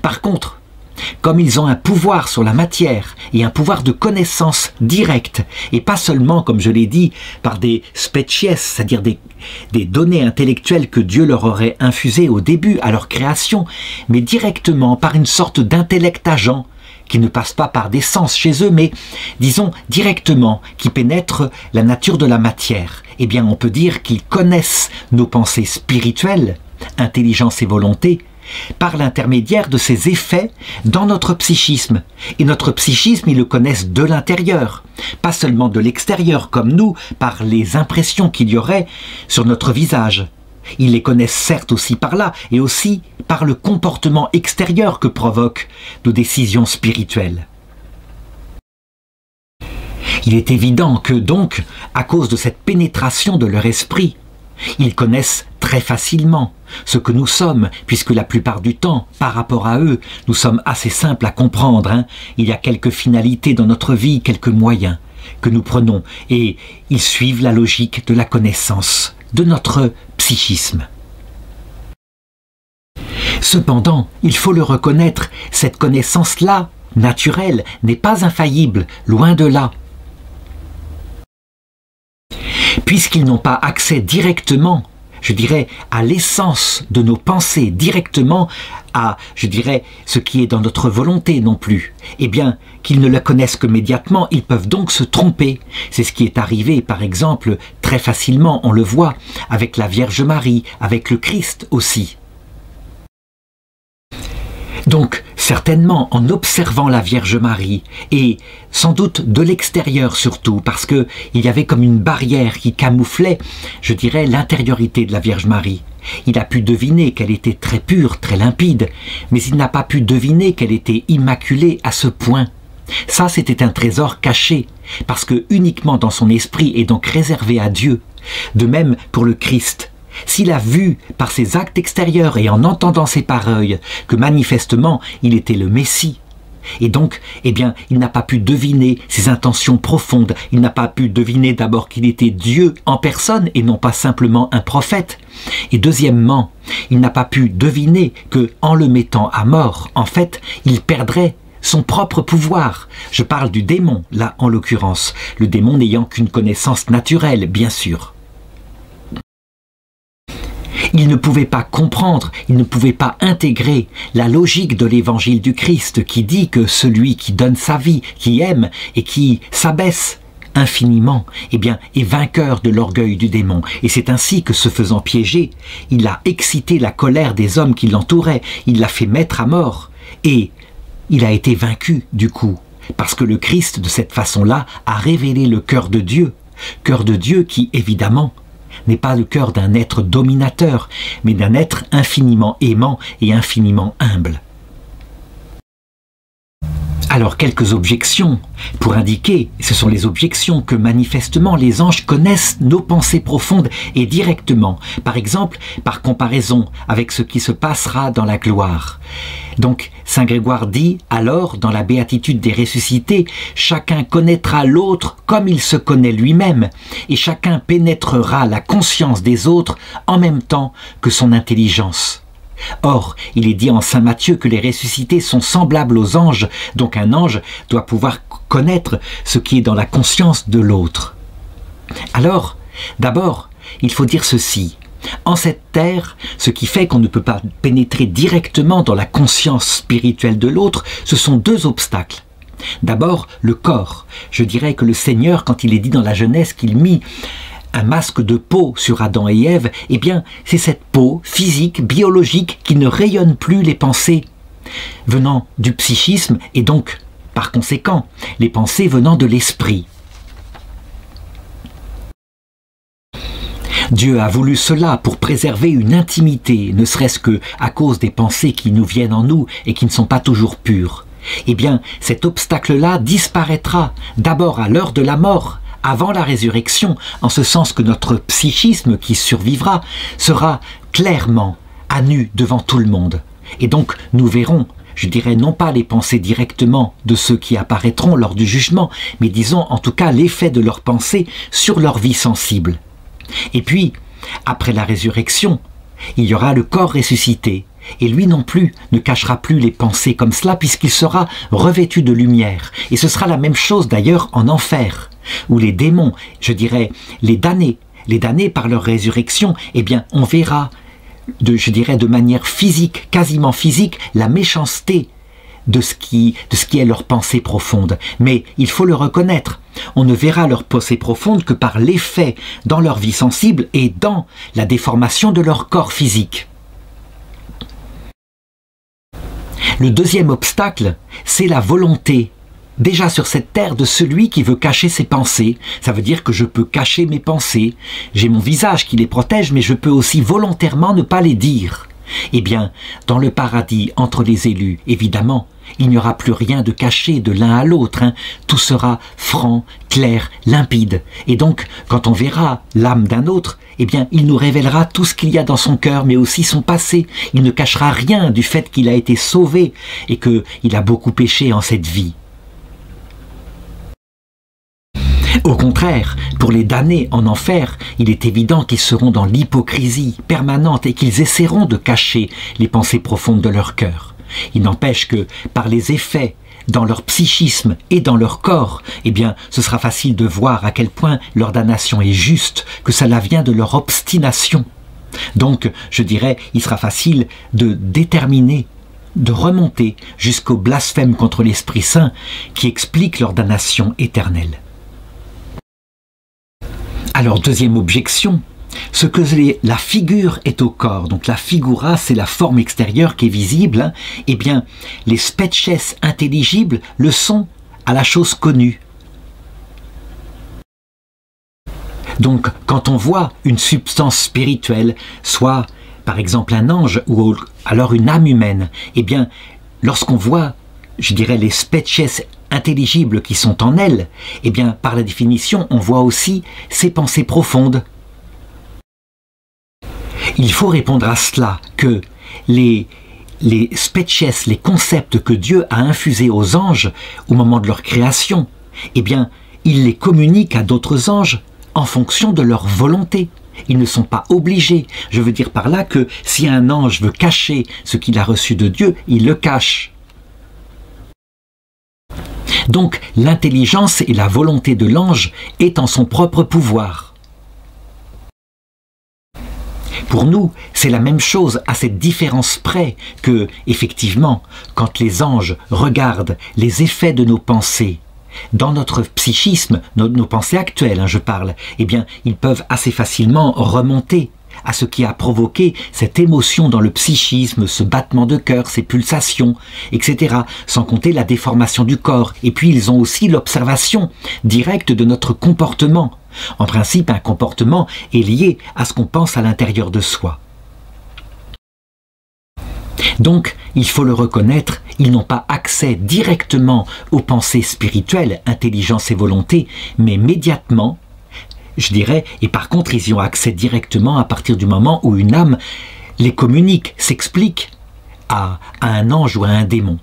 Par contre, comme ils ont un pouvoir sur la matière et un pouvoir de connaissance directe, et pas seulement, comme je l'ai dit, par des species, c'est-à-dire des données intellectuelles que Dieu leur aurait infusées au début à leur création, mais directement par une sorte d'intellect agent qui ne passe pas par des sens chez eux, mais disons directement, qui pénètre la nature de la matière, eh bien on peut dire qu'ils connaissent nos pensées spirituelles, intelligence et volonté, par l'intermédiaire de ces effets dans notre psychisme. Et notre psychisme, ils le connaissent de l'intérieur, pas seulement de l'extérieur, comme nous, par les impressions qu'il y aurait sur notre visage. Ils les connaissent certes aussi par là, et aussi par le comportement extérieur que provoquent nos décisions spirituelles. Il est évident que donc, à cause de cette pénétration de leur esprit, ils connaissent très facilement ce que nous sommes, puisque la plupart du temps, par rapport à eux, nous sommes assez simples à comprendre. Il y a quelques finalités dans notre vie, quelques moyens que nous prenons, et ils suivent la logique de la connaissance, de notre psychisme. Cependant, il faut le reconnaître, cette connaissance-là, naturelle, n'est pas infaillible, loin de là. Puisqu'ils n'ont pas accès directement, je dirais, à l'essence de nos pensées, directement à, je dirais, ce qui est dans notre volonté non plus, eh bien, qu'ils ne la connaissent que médiatement, ils peuvent donc se tromper. C'est ce qui est arrivé, par exemple, très facilement, on le voit, avec la Vierge Marie, avec le Christ aussi. Donc, certainement, en observant la Vierge Marie, et sans doute de l'extérieur surtout, parce qu'il y avait comme une barrière qui camouflait, je dirais, l'intériorité de la Vierge Marie. Il a pu deviner qu'elle était très pure, très limpide, mais il n'a pas pu deviner qu'elle était immaculée à ce point. Ça, c'était un trésor caché, parce que uniquement dans son esprit est donc réservé à Dieu. De même pour le Christ. S'il a vu par ses actes extérieurs et en entendant ses paroles que manifestement il était le Messie, et donc, eh bien, il n'a pas pu deviner ses intentions profondes, il n'a pas pu deviner d'abord qu'il était Dieu en personne et non pas simplement un prophète, et deuxièmement, il n'a pas pu deviner que, en le mettant à mort, en fait, il perdrait son propre pouvoir. Je parle du démon, là en l'occurrence, le démon n'ayant qu'une connaissance naturelle, bien sûr. Il ne pouvait pas comprendre, il ne pouvait pas intégrer la logique de l'évangile du Christ qui dit que celui qui donne sa vie, qui aime et qui s'abaisse infiniment, eh bien, est vainqueur de l'orgueil du démon. Et c'est ainsi que, se faisant piéger, il a excité la colère des hommes qui l'entouraient, il l'a fait mettre à mort et il a été vaincu du coup. Parce que le Christ, de cette façon-là, a révélé le cœur de Dieu qui, évidemment, n'est pas le cœur d'un être dominateur, mais d'un être infiniment aimant et infiniment humble. Alors, quelques objections pour indiquer, ce sont les objections que manifestement les anges connaissent nos pensées profondes et directement, par exemple par comparaison avec ce qui se passera dans la gloire. Donc, saint Grégoire dit, alors, dans la béatitude des ressuscités, chacun connaîtra l'autre comme il se connaît lui-même, et chacun pénétrera la conscience des autres en même temps que son intelligence. Or, il est dit en saint Matthieu que les ressuscités sont semblables aux anges, donc un ange doit pouvoir connaître ce qui est dans la conscience de l'autre. Alors, d'abord, il faut dire ceci. En cette terre, ce qui fait qu'on ne peut pas pénétrer directement dans la conscience spirituelle de l'autre, ce sont deux obstacles. D'abord, le corps. Je dirais que le Seigneur, quand il est dit dans la Genèse qu'il mit un masque de peau sur Adam et Ève, eh bien, c'est cette peau physique, biologique, qui ne rayonne plus les pensées venant du psychisme et donc, par conséquent, les pensées venant de l'esprit. Dieu a voulu cela pour préserver une intimité, ne serait-ce que à cause des pensées qui nous viennent en nous et qui ne sont pas toujours pures. Eh bien, cet obstacle-là disparaîtra d'abord à l'heure de la mort, avant la résurrection, en ce sens que notre psychisme qui survivra sera clairement à nu devant tout le monde. Et donc nous verrons, je dirais non pas les pensées directement de ceux qui apparaîtront lors du jugement, mais disons en tout cas l'effet de leurs pensées sur leur vie sensible. Et puis, après la résurrection, il y aura le corps ressuscité, et lui non plus ne cachera plus les pensées comme cela puisqu'il sera revêtu de lumière. Et ce sera la même chose d'ailleurs en enfer, où les démons, je dirais les damnés par leur résurrection, eh bien on verra, je dirais de manière physique, quasiment physique, la méchanceté de ce qui est leur pensée profonde. Mais il faut le reconnaître, on ne verra leur pensée profonde que par l'effet dans leur vie sensible et dans la déformation de leur corps physique. Le deuxième obstacle, c'est la volonté, déjà sur cette terre, de celui qui veut cacher ses pensées. Ça veut dire que je peux cacher mes pensées, j'ai mon visage qui les protège, mais je peux aussi volontairement ne pas les dire. Eh bien, dans le paradis, entre les élus, évidemment, il n'y aura plus rien de caché de l'un à l'autre, hein. Tout sera franc, clair, limpide. Et donc, quand on verra l'âme d'un autre, eh bien, il nous révélera tout ce qu'il y a dans son cœur, mais aussi son passé. Il ne cachera rien du fait qu'il a été sauvé et qu'il a beaucoup péché en cette vie. Au contraire, pour les damnés en enfer, il est évident qu'ils seront dans l'hypocrisie permanente et qu'ils essaieront de cacher les pensées profondes de leur cœur. Il n'empêche que, par les effets dans leur psychisme et dans leur corps, eh bien, ce sera facile de voir à quel point leur damnation est juste, que cela vient de leur obstination. Donc, je dirais, il sera facile de déterminer, de remonter jusqu'au blasphème contre l'Esprit Saint qui explique leur damnation éternelle. Alors, deuxième objection, ce que la figure est au corps, donc la figura, c'est la forme extérieure qui est visible, hein, eh bien, les species intelligibles le sont à la chose connue. Donc, quand on voit une substance spirituelle, soit par exemple un ange ou alors une âme humaine, eh bien, lorsqu'on voit, je dirais, les species intelligibles qui sont en elle, eh bien, par la définition, on voit aussi ses pensées profondes. Il faut répondre à cela, que les species, les concepts que Dieu a infusés aux anges au moment de leur création, eh bien, il les communique à d'autres anges en fonction de leur volonté. Ils ne sont pas obligés. Je veux dire par là que si un ange veut cacher ce qu'il a reçu de Dieu, il le cache. Donc, l'intelligence et la volonté de l'ange est en son propre pouvoir. Pour nous, c'est la même chose à cette différence près que, effectivement, quand les anges regardent les effets de nos pensées, dans notre psychisme, nos pensées actuelles, hein, je parle, eh bien, ils peuvent assez facilement remonter à ce qui a provoqué cette émotion dans le psychisme, ce battement de cœur, ces pulsations, etc., sans compter la déformation du corps. Et puis ils ont aussi l'observation directe de notre comportement. En principe, un comportement est lié à ce qu'on pense à l'intérieur de soi. Donc, il faut le reconnaître, ils n'ont pas accès directement aux pensées spirituelles, intelligence et volonté, mais immédiatement, je dirais, et par contre ils y ont accès directement à partir du moment où une âme les communique, s'explique à un ange ou à un démon.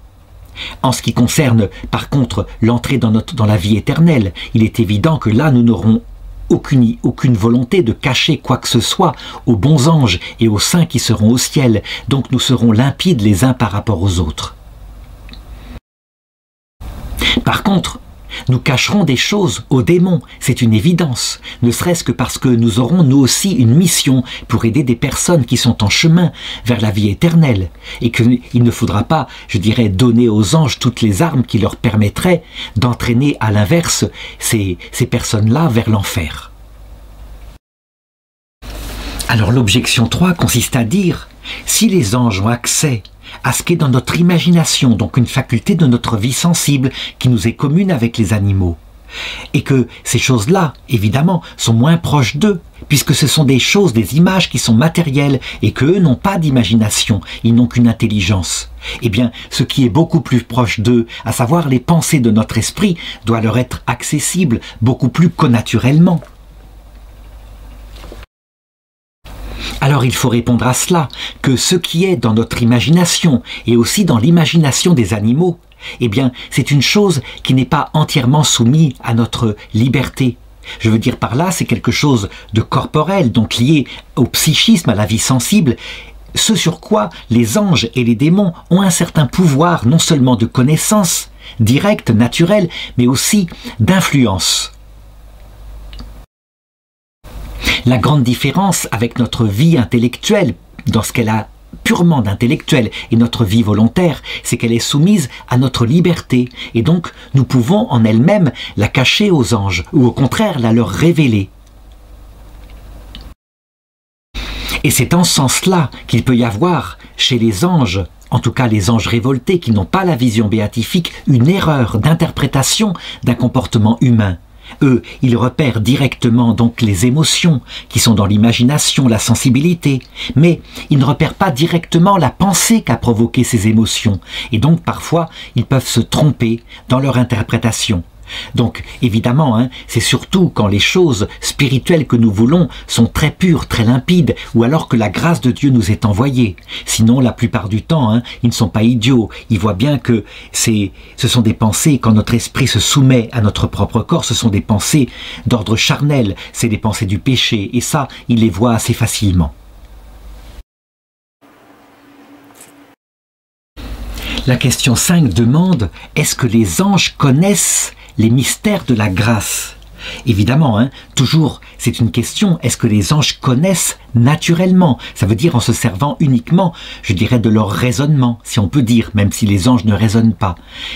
En ce qui concerne par contre l'entrée dans la vie éternelle, il est évident que là nous n'aurons aucune volonté de cacher quoi que ce soit aux bons anges et aux saints qui seront au ciel, donc nous serons limpides les uns par rapport aux autres. Par contre, nous cacherons des choses aux démons, c'est une évidence, ne serait-ce que parce que nous aurons nous aussi une mission pour aider des personnes qui sont en chemin vers la vie éternelle, et qu'il ne faudra pas, je dirais, donner aux anges toutes les armes qui leur permettraient d'entraîner à l'inverse ces personnes-là vers l'enfer. Alors l'objection 3 consiste à dire, si les anges ont accès à ce qui est dans notre imagination, donc une faculté de notre vie sensible qui nous est commune avec les animaux, Et que ces choses-là, évidemment, sont moins proches d'eux, puisque ce sont des choses, des images qui sont matérielles, et qu'eux n'ont pas d'imagination, ils n'ont qu'une intelligence. Eh bien, ce qui est beaucoup plus proche d'eux, à savoir les pensées de notre esprit, doit leur être accessible beaucoup plus connaturellement. Alors il faut répondre à cela, que ce qui est dans notre imagination, et aussi dans l'imagination des animaux, eh bien, c'est une chose qui n'est pas entièrement soumise à notre liberté. Je veux dire par là, c'est quelque chose de corporel, donc lié au psychisme, à la vie sensible, ce sur quoi les anges et les démons ont un certain pouvoir, non seulement de connaissance directe, naturelle, mais aussi d'influence. La grande différence avec notre vie intellectuelle, dans ce qu'elle a purement d'intellectuel, et notre vie volontaire, c'est qu'elle est soumise à notre liberté, et donc nous pouvons en elle-même la cacher aux anges, ou au contraire la leur révéler. Et c'est en ce sens-là qu'il peut y avoir chez les anges, en tout cas les anges révoltés qui n'ont pas la vision béatifique, une erreur d'interprétation d'un comportement humain. Eux, ils repèrent directement donc les émotions qui sont dans l'imagination, la sensibilité, mais ils ne repèrent pas directement la pensée qu'a provoqué ces émotions, et donc parfois ils peuvent se tromper dans leur interprétation. Donc évidemment, c'est surtout quand les choses spirituelles que nous voulons sont très pures, très limpides, ou alors que la grâce de Dieu nous est envoyée. Sinon, la plupart du temps, ils ne sont pas idiots. Ils voient bien que ce sont des pensées, quand notre esprit se soumet à notre propre corps, ce sont des pensées d'ordre charnel, c'est des pensées du péché, et ça, ils les voient assez facilement. La question 5 demande, est-ce que les anges connaissent les mystères de la grâce? Évidemment, toujours, c'est une question, est-ce que les anges connaissent naturellement? Ça veut dire en se servant uniquement, je dirais, de leur raisonnement, si on peut dire, même si les anges ne raisonnent pas.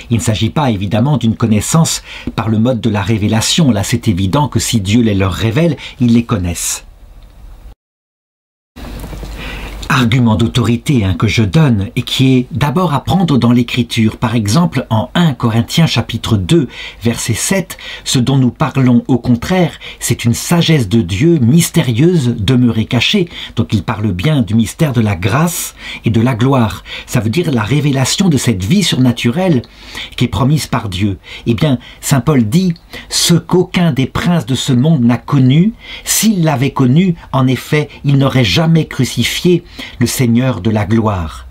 Il ne s'agit pas, évidemment, d'une connaissance par le mode de la révélation. Là, c'est évident que si Dieu les leur révèle, ils les connaissent. Argument d'autorité que je donne et qui est d'abord à prendre dans l'Écriture. Par exemple, en 1 Corinthiens chapitre 2, verset 7, ce dont nous parlons au contraire, c'est une sagesse de Dieu mystérieuse demeurée cachée. Donc il parle bien du mystère de la grâce et de la gloire. Ça veut dire la révélation de cette vie surnaturelle qui est promise par Dieu. Eh bien, saint Paul dit, ce qu'aucun des princes de ce monde n'a connu, s'il l'avait connu, en effet, il n'aurait jamais crucifié le Seigneur de la gloire.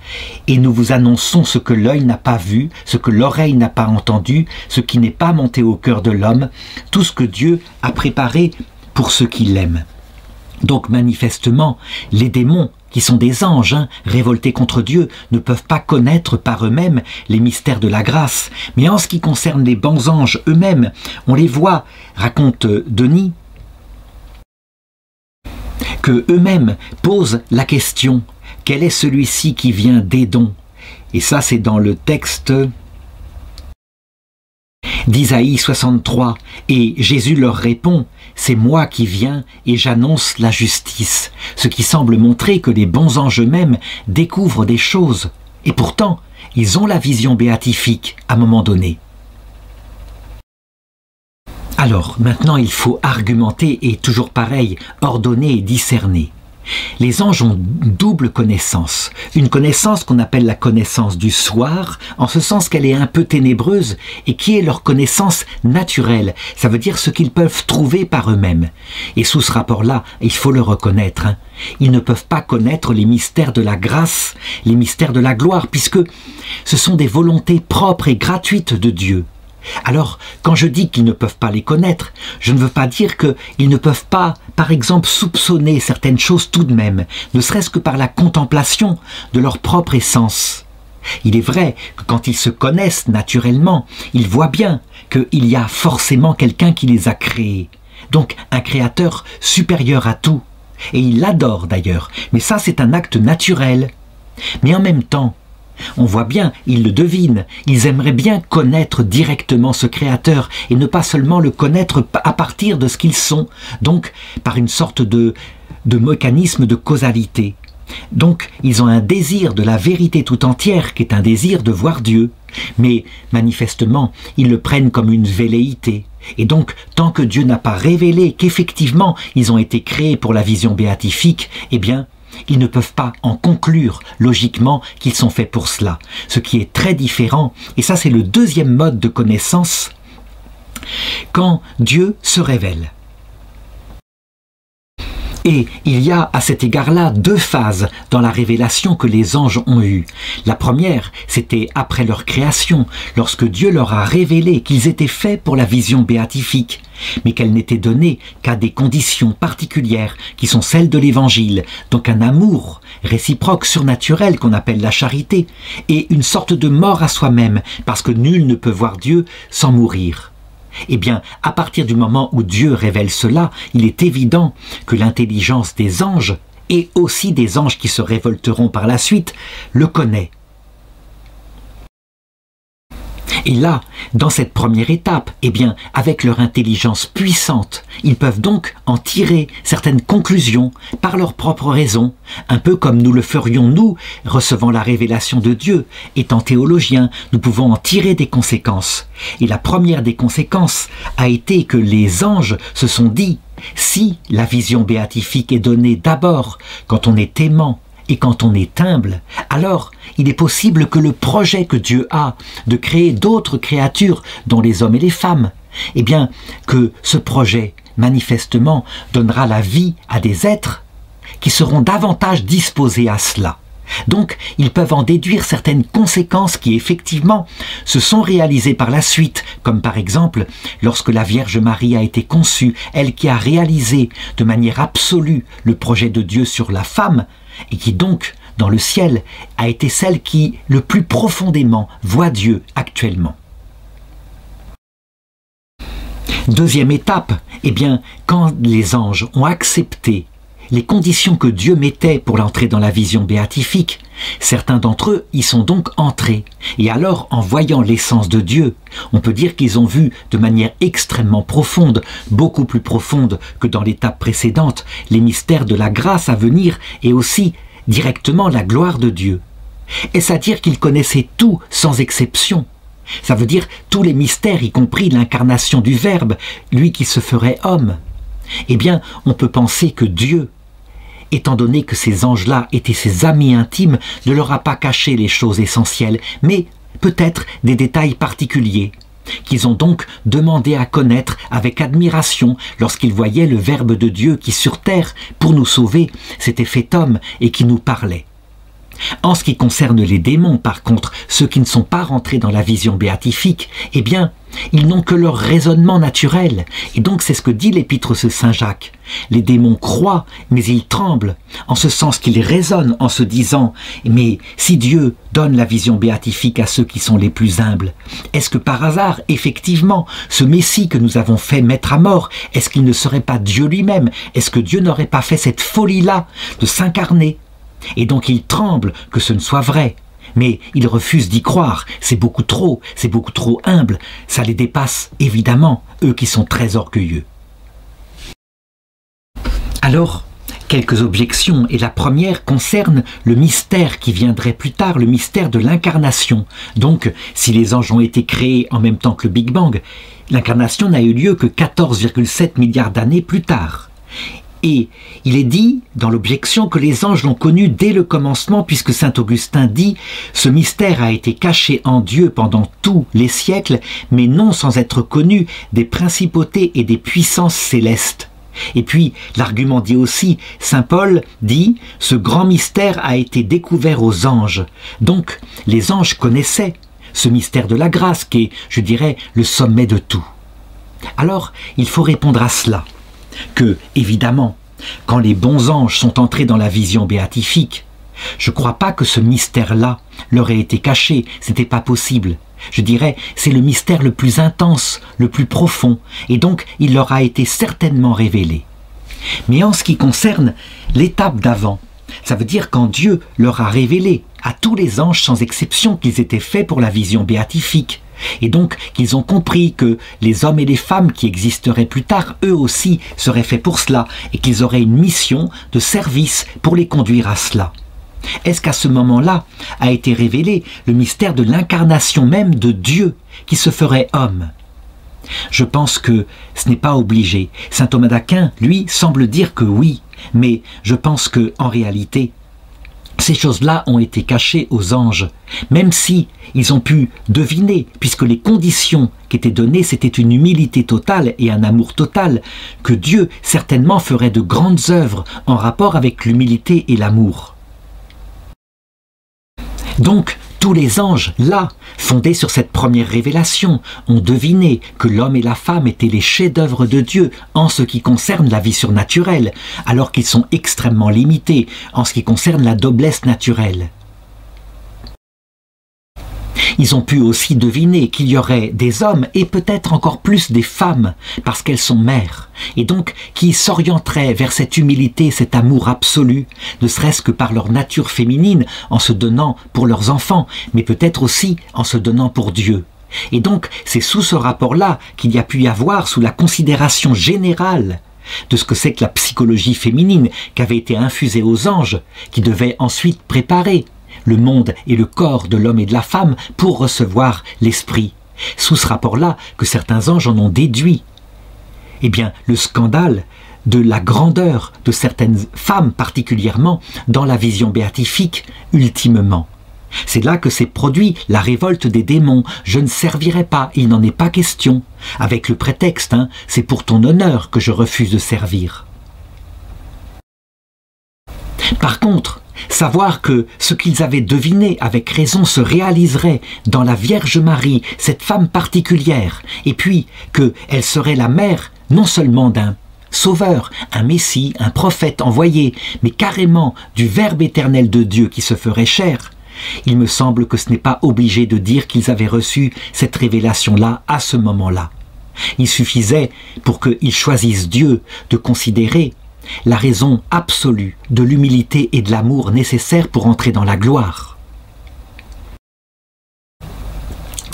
Et nous vous annonçons ce que l'œil n'a pas vu, ce que l'oreille n'a pas entendu, ce qui n'est pas monté au cœur de l'homme, tout ce que Dieu a préparé pour ceux qui l'aiment. Donc manifestement, les démons, qui sont des anges, révoltés contre Dieu, ne peuvent pas connaître par eux-mêmes les mystères de la grâce. Mais en ce qui concerne les bons anges eux-mêmes, on les voit, raconte Denis, que eux-mêmes posent la question « Quel est celui-ci qui vient d'Édom ?» Et ça, c'est dans le texte d'Isaïe 63. Et Jésus leur répond « C'est moi qui viens et j'annonce la justice », ce qui semble montrer que les bons anges eux-mêmes découvrent des choses. Et pourtant, ils ont la vision béatifique à un moment donné. Alors, maintenant, il faut argumenter et toujours pareil, ordonner et discerner. Les anges ont double connaissance. Une connaissance qu'on appelle la connaissance du soir, en ce sens qu'elle est un peu ténébreuse et qui est leur connaissance naturelle. Ça veut dire ce qu'ils peuvent trouver par eux-mêmes. Et sous ce rapport-là, il faut le reconnaître, ils ne peuvent pas connaître les mystères de la grâce, les mystères de la gloire, puisque ce sont des volontés propres et gratuites de Dieu. Alors, quand je dis qu'ils ne peuvent pas les connaître, je ne veux pas dire qu'ils ne peuvent pas, par exemple, soupçonner certaines choses tout de même, ne serait-ce que par la contemplation de leur propre essence. Il est vrai que quand ils se connaissent naturellement, ils voient bien qu'il y a forcément quelqu'un qui les a créés. Donc, un créateur supérieur à tout. Et ils l'adorent d'ailleurs, mais ça c'est un acte naturel. Mais en même temps, on voit bien, ils le devinent, ils aimeraient bien connaître directement ce Créateur et ne pas seulement le connaître à partir de ce qu'ils sont, donc par une sorte de mécanisme de causalité. Donc ils ont un désir de la vérité tout entière qui est un désir de voir Dieu. Mais manifestement, ils le prennent comme une velléité. Et donc, tant que Dieu n'a pas révélé qu'effectivement ils ont été créés pour la vision béatifique, eh bien, ils ne peuvent pas en conclure logiquement qu'ils sont faits pour cela. Ce qui est très différent, et ça c'est le deuxième mode de connaissance, quand Dieu se révèle. Et il y a à cet égard-là deux phases dans la révélation que les anges ont eue. La première, c'était après leur création, lorsque Dieu leur a révélé qu'ils étaient faits pour la vision béatifique, mais qu'elle n'était donnée qu'à des conditions particulières qui sont celles de l'Évangile, donc un amour réciproque surnaturel qu'on appelle la charité, et une sorte de mort à soi-même, parce que nul ne peut voir Dieu sans mourir. Eh bien, à partir du moment où Dieu révèle cela, il est évident que l'intelligence des anges, et aussi des anges qui se révolteront par la suite, le connaît. Et là, dans cette première étape, eh bien, avec leur intelligence puissante, ils peuvent donc en tirer certaines conclusions par leurs propres raisons, un peu comme nous le ferions nous, recevant la révélation de Dieu. Étant théologiens, nous pouvons en tirer des conséquences. Et la première des conséquences a été que les anges se sont dit, si la vision béatifique est donnée d'abord quand on est aimant, et quand on est humble, alors il est possible que le projet que Dieu a de créer d'autres créatures, dont les hommes et les femmes, eh bien, que ce projet, manifestement, donnera la vie à des êtres qui seront davantage disposés à cela. Donc, ils peuvent en déduire certaines conséquences qui, effectivement, se sont réalisées par la suite, comme par exemple, lorsque la Vierge Marie a été conçue, elle qui a réalisé de manière absolue le projet de Dieu sur la femme, et qui donc, dans le ciel, a été celle qui, le plus profondément, voit Dieu actuellement. Deuxième étape, eh bien, quand les anges ont accepté les conditions que Dieu mettait pour l'entrée dans la vision béatifique, certains d'entre eux y sont donc entrés. Et alors, en voyant l'essence de Dieu, on peut dire qu'ils ont vu de manière extrêmement profonde, beaucoup plus profonde que dans l'étape précédente, les mystères de la grâce à venir et aussi directement la gloire de Dieu. Est-ce à dire qu'ils connaissaient tout sans exception? Ça veut dire tous les mystères, y compris l'incarnation du Verbe, lui qui se ferait homme. Eh bien, on peut penser que Dieu, étant donné que ces anges-là étaient ses amis intimes, ne leur a pas caché les choses essentielles, mais peut-être des détails particuliers, qu'ils ont donc demandé à connaître avec admiration lorsqu'ils voyaient le Verbe de Dieu qui sur terre, pour nous sauver, s'était fait homme et qui nous parlait. En ce qui concerne les démons, par contre, ceux qui ne sont pas rentrés dans la vision béatifique, eh bien, ils n'ont que leur raisonnement naturel. Et donc c'est ce que dit l'épître de Saint Jacques. Les démons croient, mais ils tremblent, en ce sens qu'ils raisonnent en se disant « Mais si Dieu donne la vision béatifique à ceux qui sont les plus humbles, est-ce que par hasard, effectivement, ce Messie que nous avons fait mettre à mort, est-ce qu'il ne serait pas Dieu lui-même? Est-ce que Dieu n'aurait pas fait cette folie-là de s'incarner ?» Et donc ils tremblent que ce ne soit vrai. Mais ils refusent d'y croire, c'est beaucoup trop humble, ça les dépasse évidemment, eux qui sont très orgueilleux. Alors, quelques objections, et la première concerne le mystère qui viendrait plus tard, le mystère de l'incarnation. Donc, si les anges ont été créés en même temps que le Big Bang, l'incarnation n'a eu lieu que 14,7 milliards d'années plus tard. Et il est dit dans l'objection que les anges l'ont connu dès le commencement, puisque saint Augustin dit « Ce mystère a été caché en Dieu pendant tous les siècles, mais non sans être connu des principautés et des puissances célestes. » Et puis, l'argument dit aussi, saint Paul dit « Ce grand mystère a été découvert aux anges. » Donc, les anges connaissaient ce mystère de la grâce qui est, je dirais, le sommet de tout. Alors, il faut répondre à cela. Que, évidemment, quand les bons anges sont entrés dans la vision béatifique, je ne crois pas que ce mystère-là leur ait été caché, c'était pas possible. Je dirais, c'est le mystère le plus intense, le plus profond, et donc il leur a été certainement révélé. Mais en ce qui concerne l'étape d'avant, ça veut dire quand Dieu leur a révélé à tous les anges sans exception qu'ils étaient faits pour la vision béatifique, et donc qu'ils ont compris que les hommes et les femmes qui existeraient plus tard, eux aussi, seraient faits pour cela, et qu'ils auraient une mission de service pour les conduire à cela. Est-ce qu'à ce moment-là a été révélé le mystère de l'incarnation même de Dieu qui se ferait homme? Je pense que ce n'est pas obligé. Saint Thomas d'Aquin, lui, semble dire que oui, mais je pense que en réalité, ces choses-là ont été cachées aux anges, même si ils ont pu deviner, puisque les conditions qui étaient données, c'était une humilité totale et un amour total, que Dieu certainement ferait de grandes œuvres en rapport avec l'humilité et l'amour. Donc, tous les anges, là, fondés sur cette première révélation, ont deviné que l'homme et la femme étaient les chefs-d'œuvre de Dieu en ce qui concerne la vie surnaturelle, alors qu'ils sont extrêmement limités en ce qui concerne la noblesse naturelle. Ils ont pu aussi deviner qu'il y aurait des hommes et peut-être encore plus des femmes, parce qu'elles sont mères, et donc qui s'orienteraient vers cette humilité, cet amour absolu, ne serait-ce que par leur nature féminine, en se donnant pour leurs enfants, mais peut-être aussi en se donnant pour Dieu. Et donc, c'est sous ce rapport-là qu'il y a pu y avoir, sous la considération générale de ce que c'est que la psychologie féminine qui avait été infusée aux anges, qui devait ensuite préparer le monde et le corps de l'homme et de la femme pour recevoir l'esprit. Sous ce rapport-là que certains anges en ont déduit, eh bien, le scandale de la grandeur de certaines femmes particulièrement dans la vision béatifique ultimement. C'est là que s'est produit la révolte des démons. Je ne servirai pas, il n'en est pas question. Avec le prétexte, c'est pour ton honneur que je refuse de servir. Par contre, savoir que ce qu'ils avaient deviné avec raison se réaliserait dans la Vierge Marie, cette femme particulière, et puis qu'elle serait la mère non seulement d'un sauveur, un messie, un prophète envoyé, mais carrément du Verbe éternel de Dieu qui se ferait chair, il me semble que ce n'est pas obligé de dire qu'ils avaient reçu cette révélation-là à ce moment-là. Il suffisait, pour qu'ils choisissent Dieu, de considérer la raison absolue de l'humilité et de l'amour nécessaires pour entrer dans la gloire.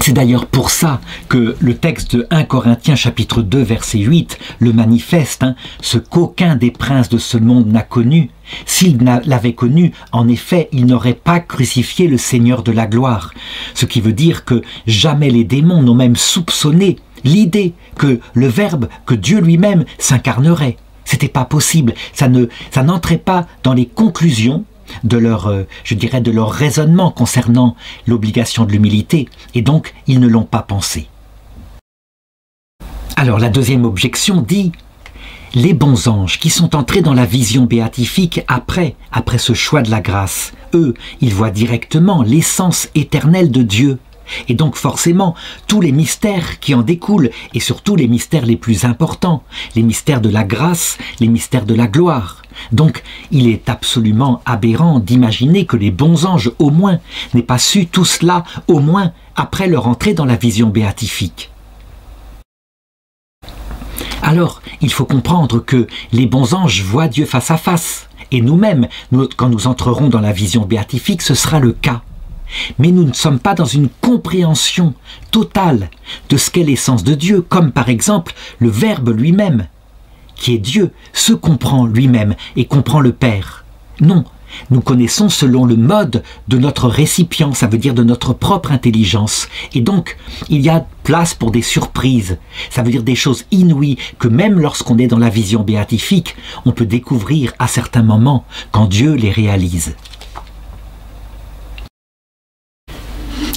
C'est d'ailleurs pour ça que le texte de 1 Corinthiens chapitre 2 verset 8 le manifeste, ce qu'aucun des princes de ce monde n'a connu. S'il l'avait connu, en effet, il n'aurait pas crucifié le Seigneur de la gloire. Ce qui veut dire que jamais les démons n'ont même soupçonné l'idée que le Verbe, que Dieu lui-même s'incarnerait. C'était pas possible, ça n'entrait pas dans les conclusions de leur, de leur raisonnement concernant l'obligation de l'humilité, et donc ils ne l'ont pas pensé. Alors la deuxième objection dit, les bons anges qui sont entrés dans la vision béatifique après ce choix de la grâce, eux, ils voient directement l'essence éternelle de Dieu. Et donc forcément, tous les mystères qui en découlent, et surtout les mystères les plus importants, les mystères de la grâce, les mystères de la gloire. Donc il est absolument aberrant d'imaginer que les bons anges, au moins, n'aient pas su tout cela, au moins après leur entrée dans la vision béatifique. Alors, il faut comprendre que les bons anges voient Dieu face à face, et nous-mêmes, quand nous entrerons dans la vision béatifique, ce sera le cas. Mais nous ne sommes pas dans une compréhension totale de ce qu'est l'essence de Dieu, comme par exemple le Verbe lui-même, qui est Dieu, se comprend lui-même et comprend le Père. Non, nous connaissons selon le mode de notre récipient, ça veut dire de notre propre intelligence. Et donc, il y a place pour des surprises, ça veut dire des choses inouïes que même lorsqu'on est dans la vision béatifique, on peut découvrir à certains moments quand Dieu les réalise.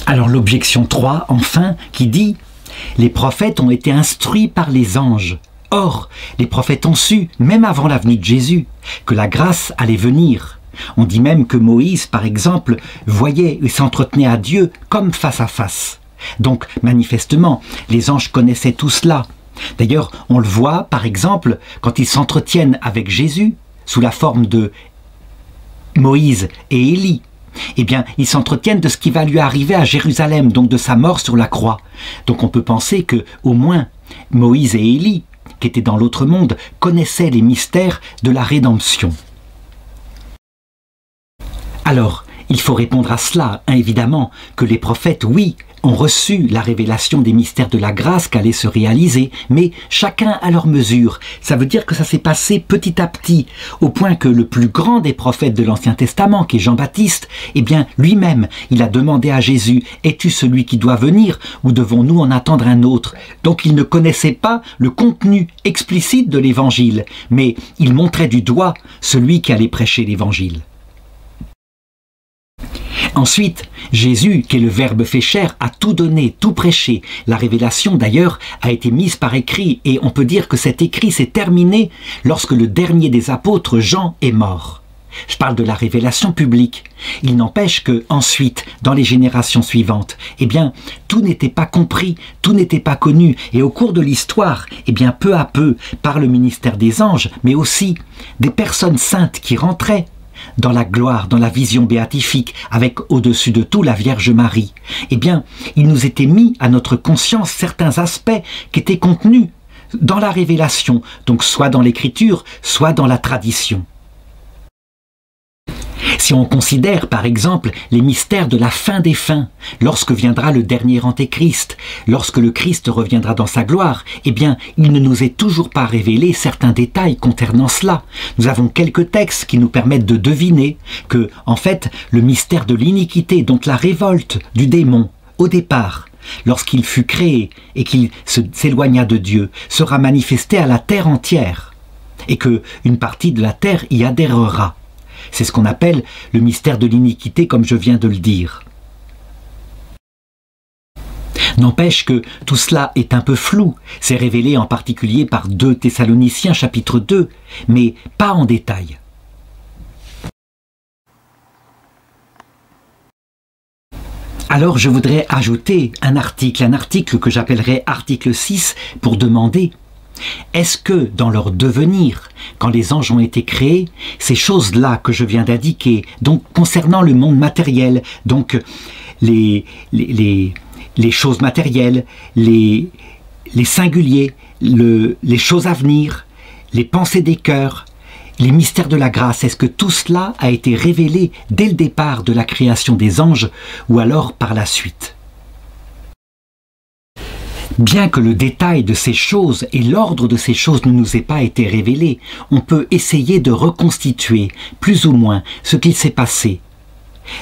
Alors l'objection 3, enfin, qui dit « Les prophètes ont été instruits par les anges. Or, les prophètes ont su, même avant la venue de Jésus, que la grâce allait venir. On dit même que Moïse, par exemple, voyait et s'entretenait à Dieu comme face à face. Donc, manifestement, les anges connaissaient tout cela. D'ailleurs, on le voit, par exemple, quand ils s'entretiennent avec Jésus, sous la forme de Moïse et Élie. Eh bien, ils s'entretiennent de ce qui va lui arriver à Jérusalem, donc de sa mort sur la croix. Donc on peut penser que, au moins, Moïse et Élie, qui étaient dans l'autre monde, connaissaient les mystères de la rédemption. Alors, il faut répondre à cela, évidemment, que les prophètes, oui, ont reçu la révélation des mystères de la grâce qu'allait se réaliser, mais chacun à leur mesure. Ça veut dire que ça s'est passé petit à petit, au point que le plus grand des prophètes de l'Ancien Testament, qui est Jean-Baptiste, eh bien, lui-même, il a demandé à Jésus, « Es-tu celui qui doit venir, ou devons-nous en attendre un autre ?» Donc il ne connaissait pas le contenu explicite de l'Évangile, mais il montrait du doigt celui qui allait prêcher l'Évangile. Ensuite, Jésus, qui est le Verbe fait chair, a tout donné, tout prêché. La révélation, d'ailleurs, a été mise par écrit, et on peut dire que cet écrit s'est terminé lorsque le dernier des apôtres, Jean, est mort. Je parle de la révélation publique. Il n'empêche que, ensuite, dans les générations suivantes, eh bien, tout n'était pas compris, tout n'était pas connu, et au cours de l'histoire, eh bien, peu à peu, par le ministère des anges, mais aussi des personnes saintes qui rentraient dans la gloire, dans la vision béatifique, avec au-dessus de tout la Vierge Marie, eh bien, il nous était mis à notre conscience certains aspects qui étaient contenus dans la révélation, donc soit dans l'écriture, soit dans la tradition. Si on considère par exemple les mystères de la fin des fins, lorsque viendra le dernier antéchrist, lorsque le Christ reviendra dans sa gloire, eh bien il ne nous est toujours pas révélé certains détails concernant cela. Nous avons quelques textes qui nous permettent de deviner que, en fait, le mystère de l'iniquité, donc la révolte du démon, au départ, lorsqu'il fut créé et qu'il s'éloigna de Dieu, sera manifesté à la terre entière, et que une partie de la terre y adhérera. C'est ce qu'on appelle le mystère de l'iniquité, comme je viens de le dire. N'empêche que tout cela est un peu flou. C'est révélé en particulier par 2 Thessaloniciens chapitre 2, mais pas en détail. Alors je voudrais ajouter un article que j'appellerai article 6 pour demander: est-ce que dans leur devenir, quand les anges ont été créés, ces choses-là que je viens d'indiquer, donc concernant le monde matériel, donc les choses matérielles, les singuliers, les choses à venir, les pensées des cœurs, les mystères de la grâce, est-ce que tout cela a été révélé dès le départ de la création des anges ou alors par la suite ? Bien que le détail de ces choses et l'ordre de ces choses ne nous aient pas été révélés, on peut essayer de reconstituer, plus ou moins, ce qu'il s'est passé.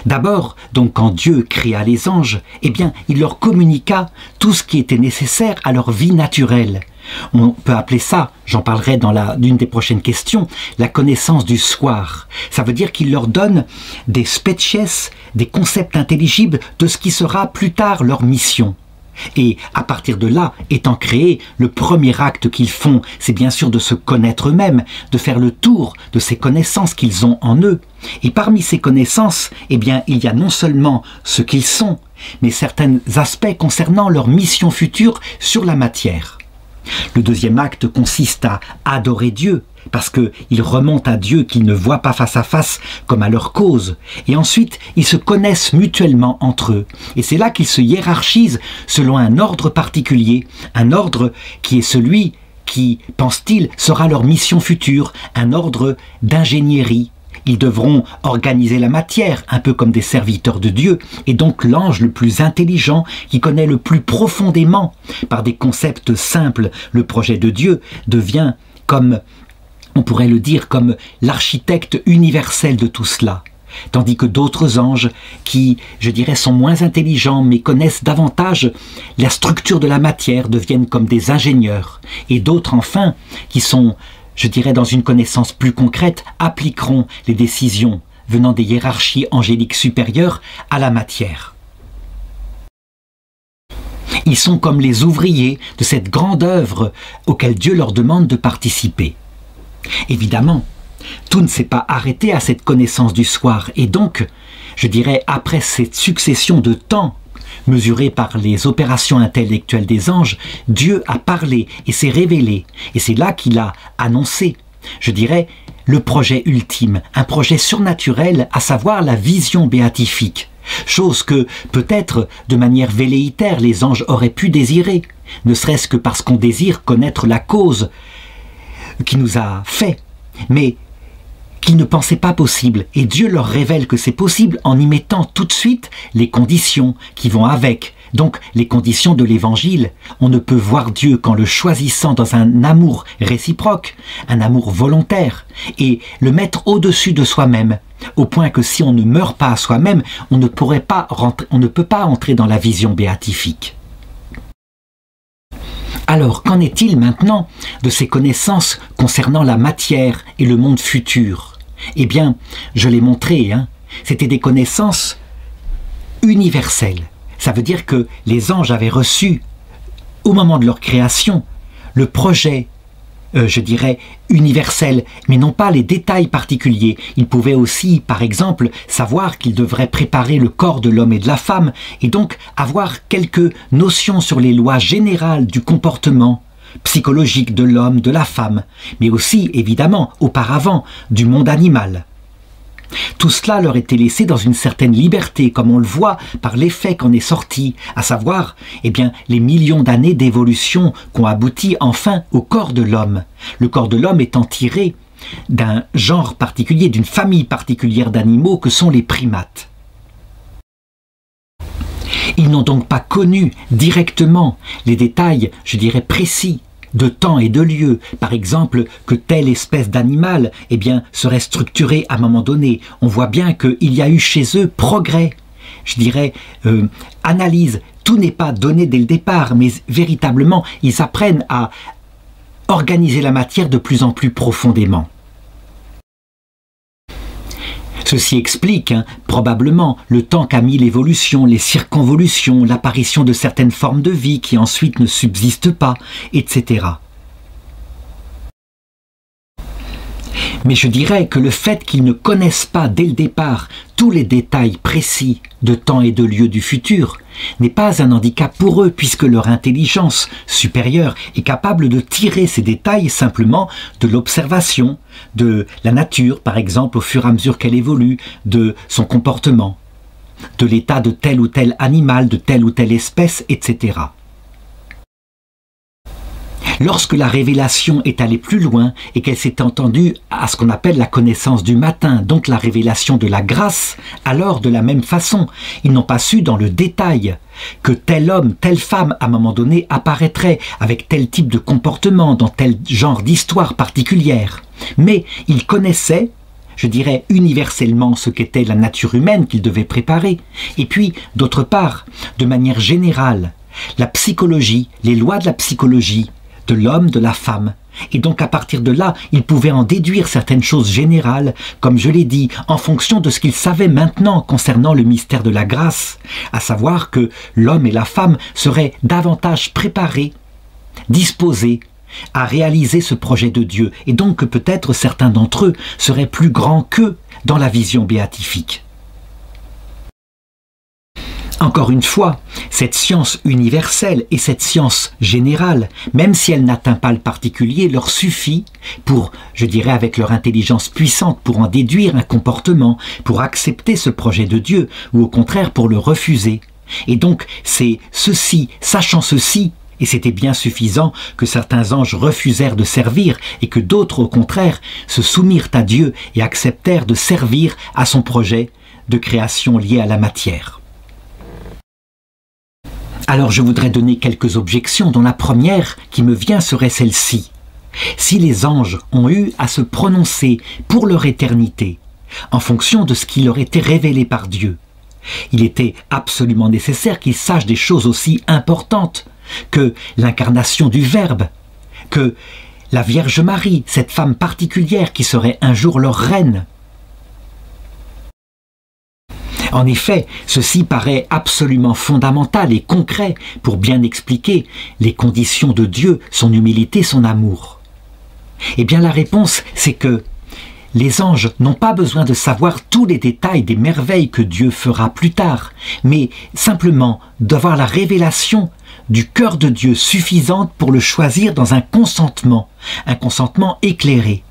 D'abord, donc quand Dieu créa les anges, eh bien, il leur communiqua tout ce qui était nécessaire à leur vie naturelle. On peut appeler ça, j'en parlerai dans d'une des prochaines questions, la connaissance du soir. Ça veut dire qu'il leur donne des species, des concepts intelligibles de ce qui sera plus tard leur mission. Et à partir de là, étant créés, le premier acte qu'ils font, c'est bien sûr de se connaître eux-mêmes, de faire le tour de ces connaissances qu'ils ont en eux. Et parmi ces connaissances, eh bien, il y a non seulement ce qu'ils sont, mais certains aspects concernant leur mission future sur la matière. Le deuxième acte consiste à adorer Dieu, parce qu'ils remontent à Dieu qu'ils ne voient pas face à face comme à leur cause. Et ensuite, ils se connaissent mutuellement entre eux. Et c'est là qu'ils se hiérarchisent selon un ordre particulier, un ordre qui est celui qui, pense-t-il, sera leur mission future, un ordre d'ingénierie. Ils devront organiser la matière, un peu comme des serviteurs de Dieu, et donc l'ange le plus intelligent, qui connaît le plus profondément, par des concepts simples, le projet de Dieu, devient comme, on pourrait le dire, comme l'architecte universel de tout cela. Tandis que d'autres anges, qui, je dirais, sont moins intelligents, mais connaissent davantage la structure de la matière, deviennent comme des ingénieurs. Et d'autres, enfin, qui sont, je dirais, dans une connaissance plus concrète, appliqueront les décisions venant des hiérarchies angéliques supérieures à la matière. Ils sont comme les ouvriers de cette grande œuvre auquel Dieu leur demande de participer. Évidemment, tout ne s'est pas arrêté à cette connaissance du soir, et donc, je dirais, après cette succession de temps mesurée par les opérations intellectuelles des anges, Dieu a parlé et s'est révélé, et c'est là qu'il a annoncé, je dirais, le projet ultime, un projet surnaturel, à savoir la vision béatifique, chose que, peut-être, de manière velléitaire, les anges auraient pu désirer, ne serait-ce que parce qu'on désire connaître la cause qui nous a fait, mais qu'ils ne pensaient pas possible, et Dieu leur révèle que c'est possible en y mettant tout de suite les conditions qui vont avec, Donc les conditions de l'évangile, on ne peut voir Dieu qu'en le choisissant dans un amour réciproque, un amour volontaire, et le mettre au-dessus de soi-même, au point que si on ne meurt pas à soi-même, on ne peut pas entrer dans la vision béatifique. Alors, qu'en est-il maintenant de ces connaissances concernant la matière et le monde futur? Eh bien, je l'ai montré, c'était des connaissances universelles. Ça veut dire que les anges avaient reçu, au moment de leur création, le projet, je dirais, universel, mais non pas les détails particuliers. Ils pouvaient aussi, par exemple, savoir qu'ils devraient préparer le corps de l'homme et de la femme, et donc avoir quelques notions sur les lois générales du comportement psychologique de l'homme, de la femme, mais aussi, évidemment, auparavant, du monde animal. Tout cela leur était laissé dans une certaine liberté, comme on le voit par l'effet qu'en est sorti, à savoir, les millions d'années d'évolution qu'ont abouti enfin au corps de l'homme. Le corps de l'homme étant tiré d'un genre particulier, d'une famille particulière d'animaux que sont les primates. Ils n'ont donc pas connu directement les détails, je dirais, précis de temps et de lieu, par exemple que telle espèce d'animal serait structurée à un moment donné. On voit bien qu'il y a eu chez eux progrès, je dirais analyse. Tout n'est pas donné dès le départ, mais véritablement ils apprennent à organiser la matière de plus en plus profondément. Ceci explique probablement le temps qu'a mis l'évolution, les circonvolutions, l'apparition de certaines formes de vie qui ensuite ne subsistent pas, etc. Mais je dirais que le fait qu'ils ne connaissent pas dès le départ tous les détails précis de temps et de lieu du futur n'est pas un handicap pour eux, puisque leur intelligence supérieure est capable de tirer ces détails simplement de l'observation de la nature, par exemple, au fur et à mesure qu'elle évolue, de son comportement, de l'état de tel ou tel animal, de telle ou telle espèce, etc. Lorsque la révélation est allée plus loin et qu'elle s'est entendue à ce qu'on appelle la connaissance du matin, donc la révélation de la grâce, alors de la même façon, ils n'ont pas su dans le détail que tel homme, telle femme, à un moment donné, apparaîtrait avec tel type de comportement, dans tel genre d'histoire particulière. Mais ils connaissaient, je dirais universellement, ce qu'était la nature humaine qu'ils devaient préparer. Et puis, d'autre part, de manière générale, la psychologie, les lois de la psychologie, de l'homme, de la femme. Et donc à partir de là, ils pouvaient en déduire certaines choses générales, comme je l'ai dit, en fonction de ce qu'ils savaient maintenant concernant le mystère de la grâce, à savoir que l'homme et la femme seraient davantage préparés, disposés à réaliser ce projet de Dieu, et donc que peut-être certains d'entre eux seraient plus grands qu'eux dans la vision béatifique. Encore une fois, cette science universelle et cette science générale, même si elle n'atteint pas le particulier, leur suffit pour, je dirais avec leur intelligence puissante, pour en déduire un comportement, pour accepter ce projet de Dieu, ou au contraire pour le refuser. Et donc, c'est ceci, sachant ceci, et c'était bien suffisant que certains anges refusèrent de servir et que d'autres, au contraire, se soumirent à Dieu et acceptèrent de servir à son projet de création lié à la matière. Alors je voudrais donner quelques objections, dont la première qui me vient serait celle-ci. Si les anges ont eu à se prononcer pour leur éternité, en fonction de ce qui leur était révélé par Dieu, il était absolument nécessaire qu'ils sachent des choses aussi importantes que l'incarnation du Verbe, que la Vierge Marie, cette femme particulière qui serait un jour leur reine. En effet, ceci paraît absolument fondamental et concret pour bien expliquer les conditions de Dieu, son humilité, son amour. Eh bien la réponse, c'est que les anges n'ont pas besoin de savoir tous les détails des merveilles que Dieu fera plus tard, mais simplement d'avoir la révélation du cœur de Dieu suffisante pour le choisir dans un consentement éclairé.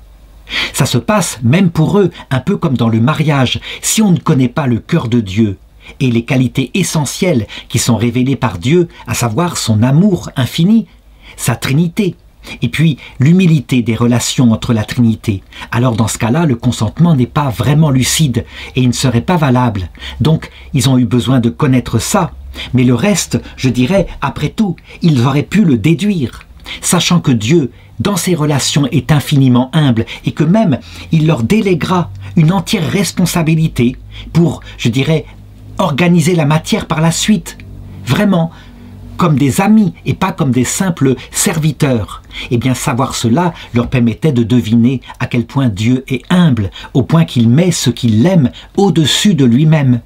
Ça se passe, même pour eux, un peu comme dans le mariage. Si on ne connaît pas le cœur de Dieu et les qualités essentielles qui sont révélées par Dieu, à savoir son amour infini, sa Trinité, et puis l'humilité des relations entre la Trinité, alors dans ce cas-là, le consentement n'est pas vraiment lucide et il ne serait pas valable. Donc, ils ont eu besoin de connaître ça Mais le reste, je dirais, après tout, ils auraient pu le déduire, sachant que Dieu, dans ses relations, est infiniment humble et que même il leur déléguera une entière responsabilité pour, je dirais, organiser la matière par la suite. Vraiment, comme des amis et pas comme des simples serviteurs. Eh bien, savoir cela leur permettait de deviner à quel point Dieu est humble, au point qu'il met ce qu'il aime au-dessus de lui-même.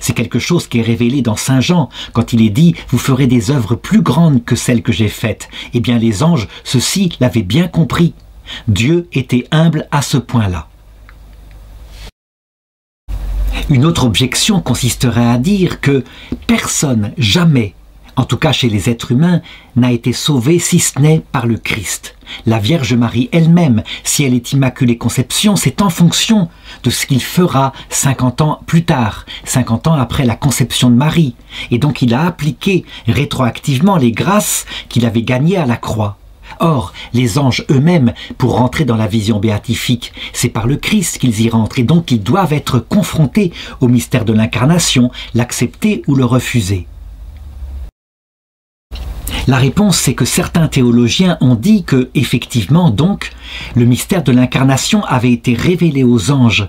C'est quelque chose qui est révélé dans Saint Jean, quand il est dit « Vous ferez des œuvres plus grandes que celles que j'ai faites ». Eh bien, les anges, ceux-ci, l'avaient bien compris. Dieu était humble à ce point-là. Une autre objection consisterait à dire que personne, jamais, en tout cas chez les êtres humains, n'a été sauvé si ce n'est par le Christ. La Vierge Marie elle-même, si elle est Immaculée Conception, c'est en fonction de ce qu'il fera 50 ans plus tard, 50 ans après la conception de Marie. Et donc il a appliqué rétroactivement les grâces qu'il avait gagnées à la croix. Or, les anges eux-mêmes, pour rentrer dans la vision béatifique, c'est par le Christ qu'ils y rentrent, et donc ils doivent être confrontés au mystère de l'incarnation, l'accepter ou le refuser. La réponse, c'est que certains théologiens ont dit que, effectivement, donc, le mystère de l'incarnation avait été révélé aux anges.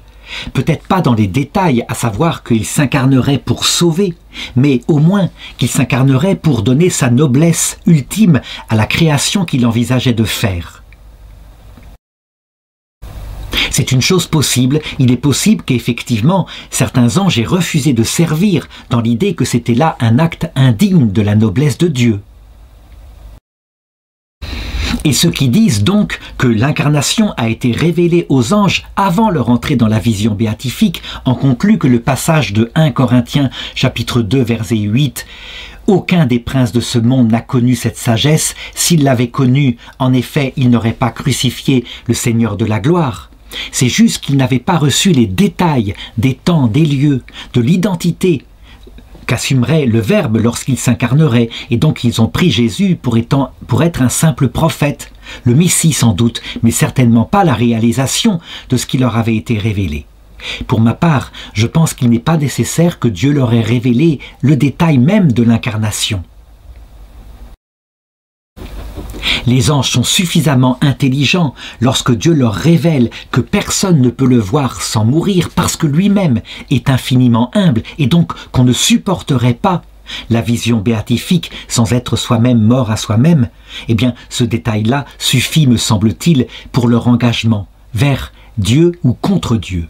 Peut-être pas dans les détails, à savoir qu'il s'incarnerait pour sauver, mais au moins qu'il s'incarnerait pour donner sa noblesse ultime à la création qu'il envisageait de faire. C'est une chose possible, il est possible qu'effectivement certains anges aient refusé de servir dans l'idée que c'était là un acte indigne de la noblesse de Dieu. Et ceux qui disent donc que l'incarnation a été révélée aux anges avant leur entrée dans la vision béatifique en concluent que le passage de 1 Corinthiens chapitre 2 verset 8 « Aucun des princes de ce monde n'a connu cette sagesse, s'il l'avait connue, en effet, il n'aurait pas crucifié le Seigneur de la gloire. » C'est juste qu'ils n'avaient pas reçu les détails des temps, des lieux, de l'identité qu'assumerait le Verbe lorsqu'il s'incarnerait, et donc ils ont pris Jésus pour être un simple prophète, le Messie sans doute, mais certainement pas la réalisation de ce qui leur avait été révélé. Pour ma part, je pense qu'il n'est pas nécessaire que Dieu leur ait révélé le détail même de l'incarnation. Les anges sont suffisamment intelligents lorsque Dieu leur révèle que personne ne peut le voir sans mourir parce que lui-même est infiniment humble et donc qu'on ne supporterait pas la vision béatifique sans être soi-même mort à soi-même. Eh bien, ce détail-là suffit, me semble-t-il, pour leur engagement vers Dieu ou contre Dieu.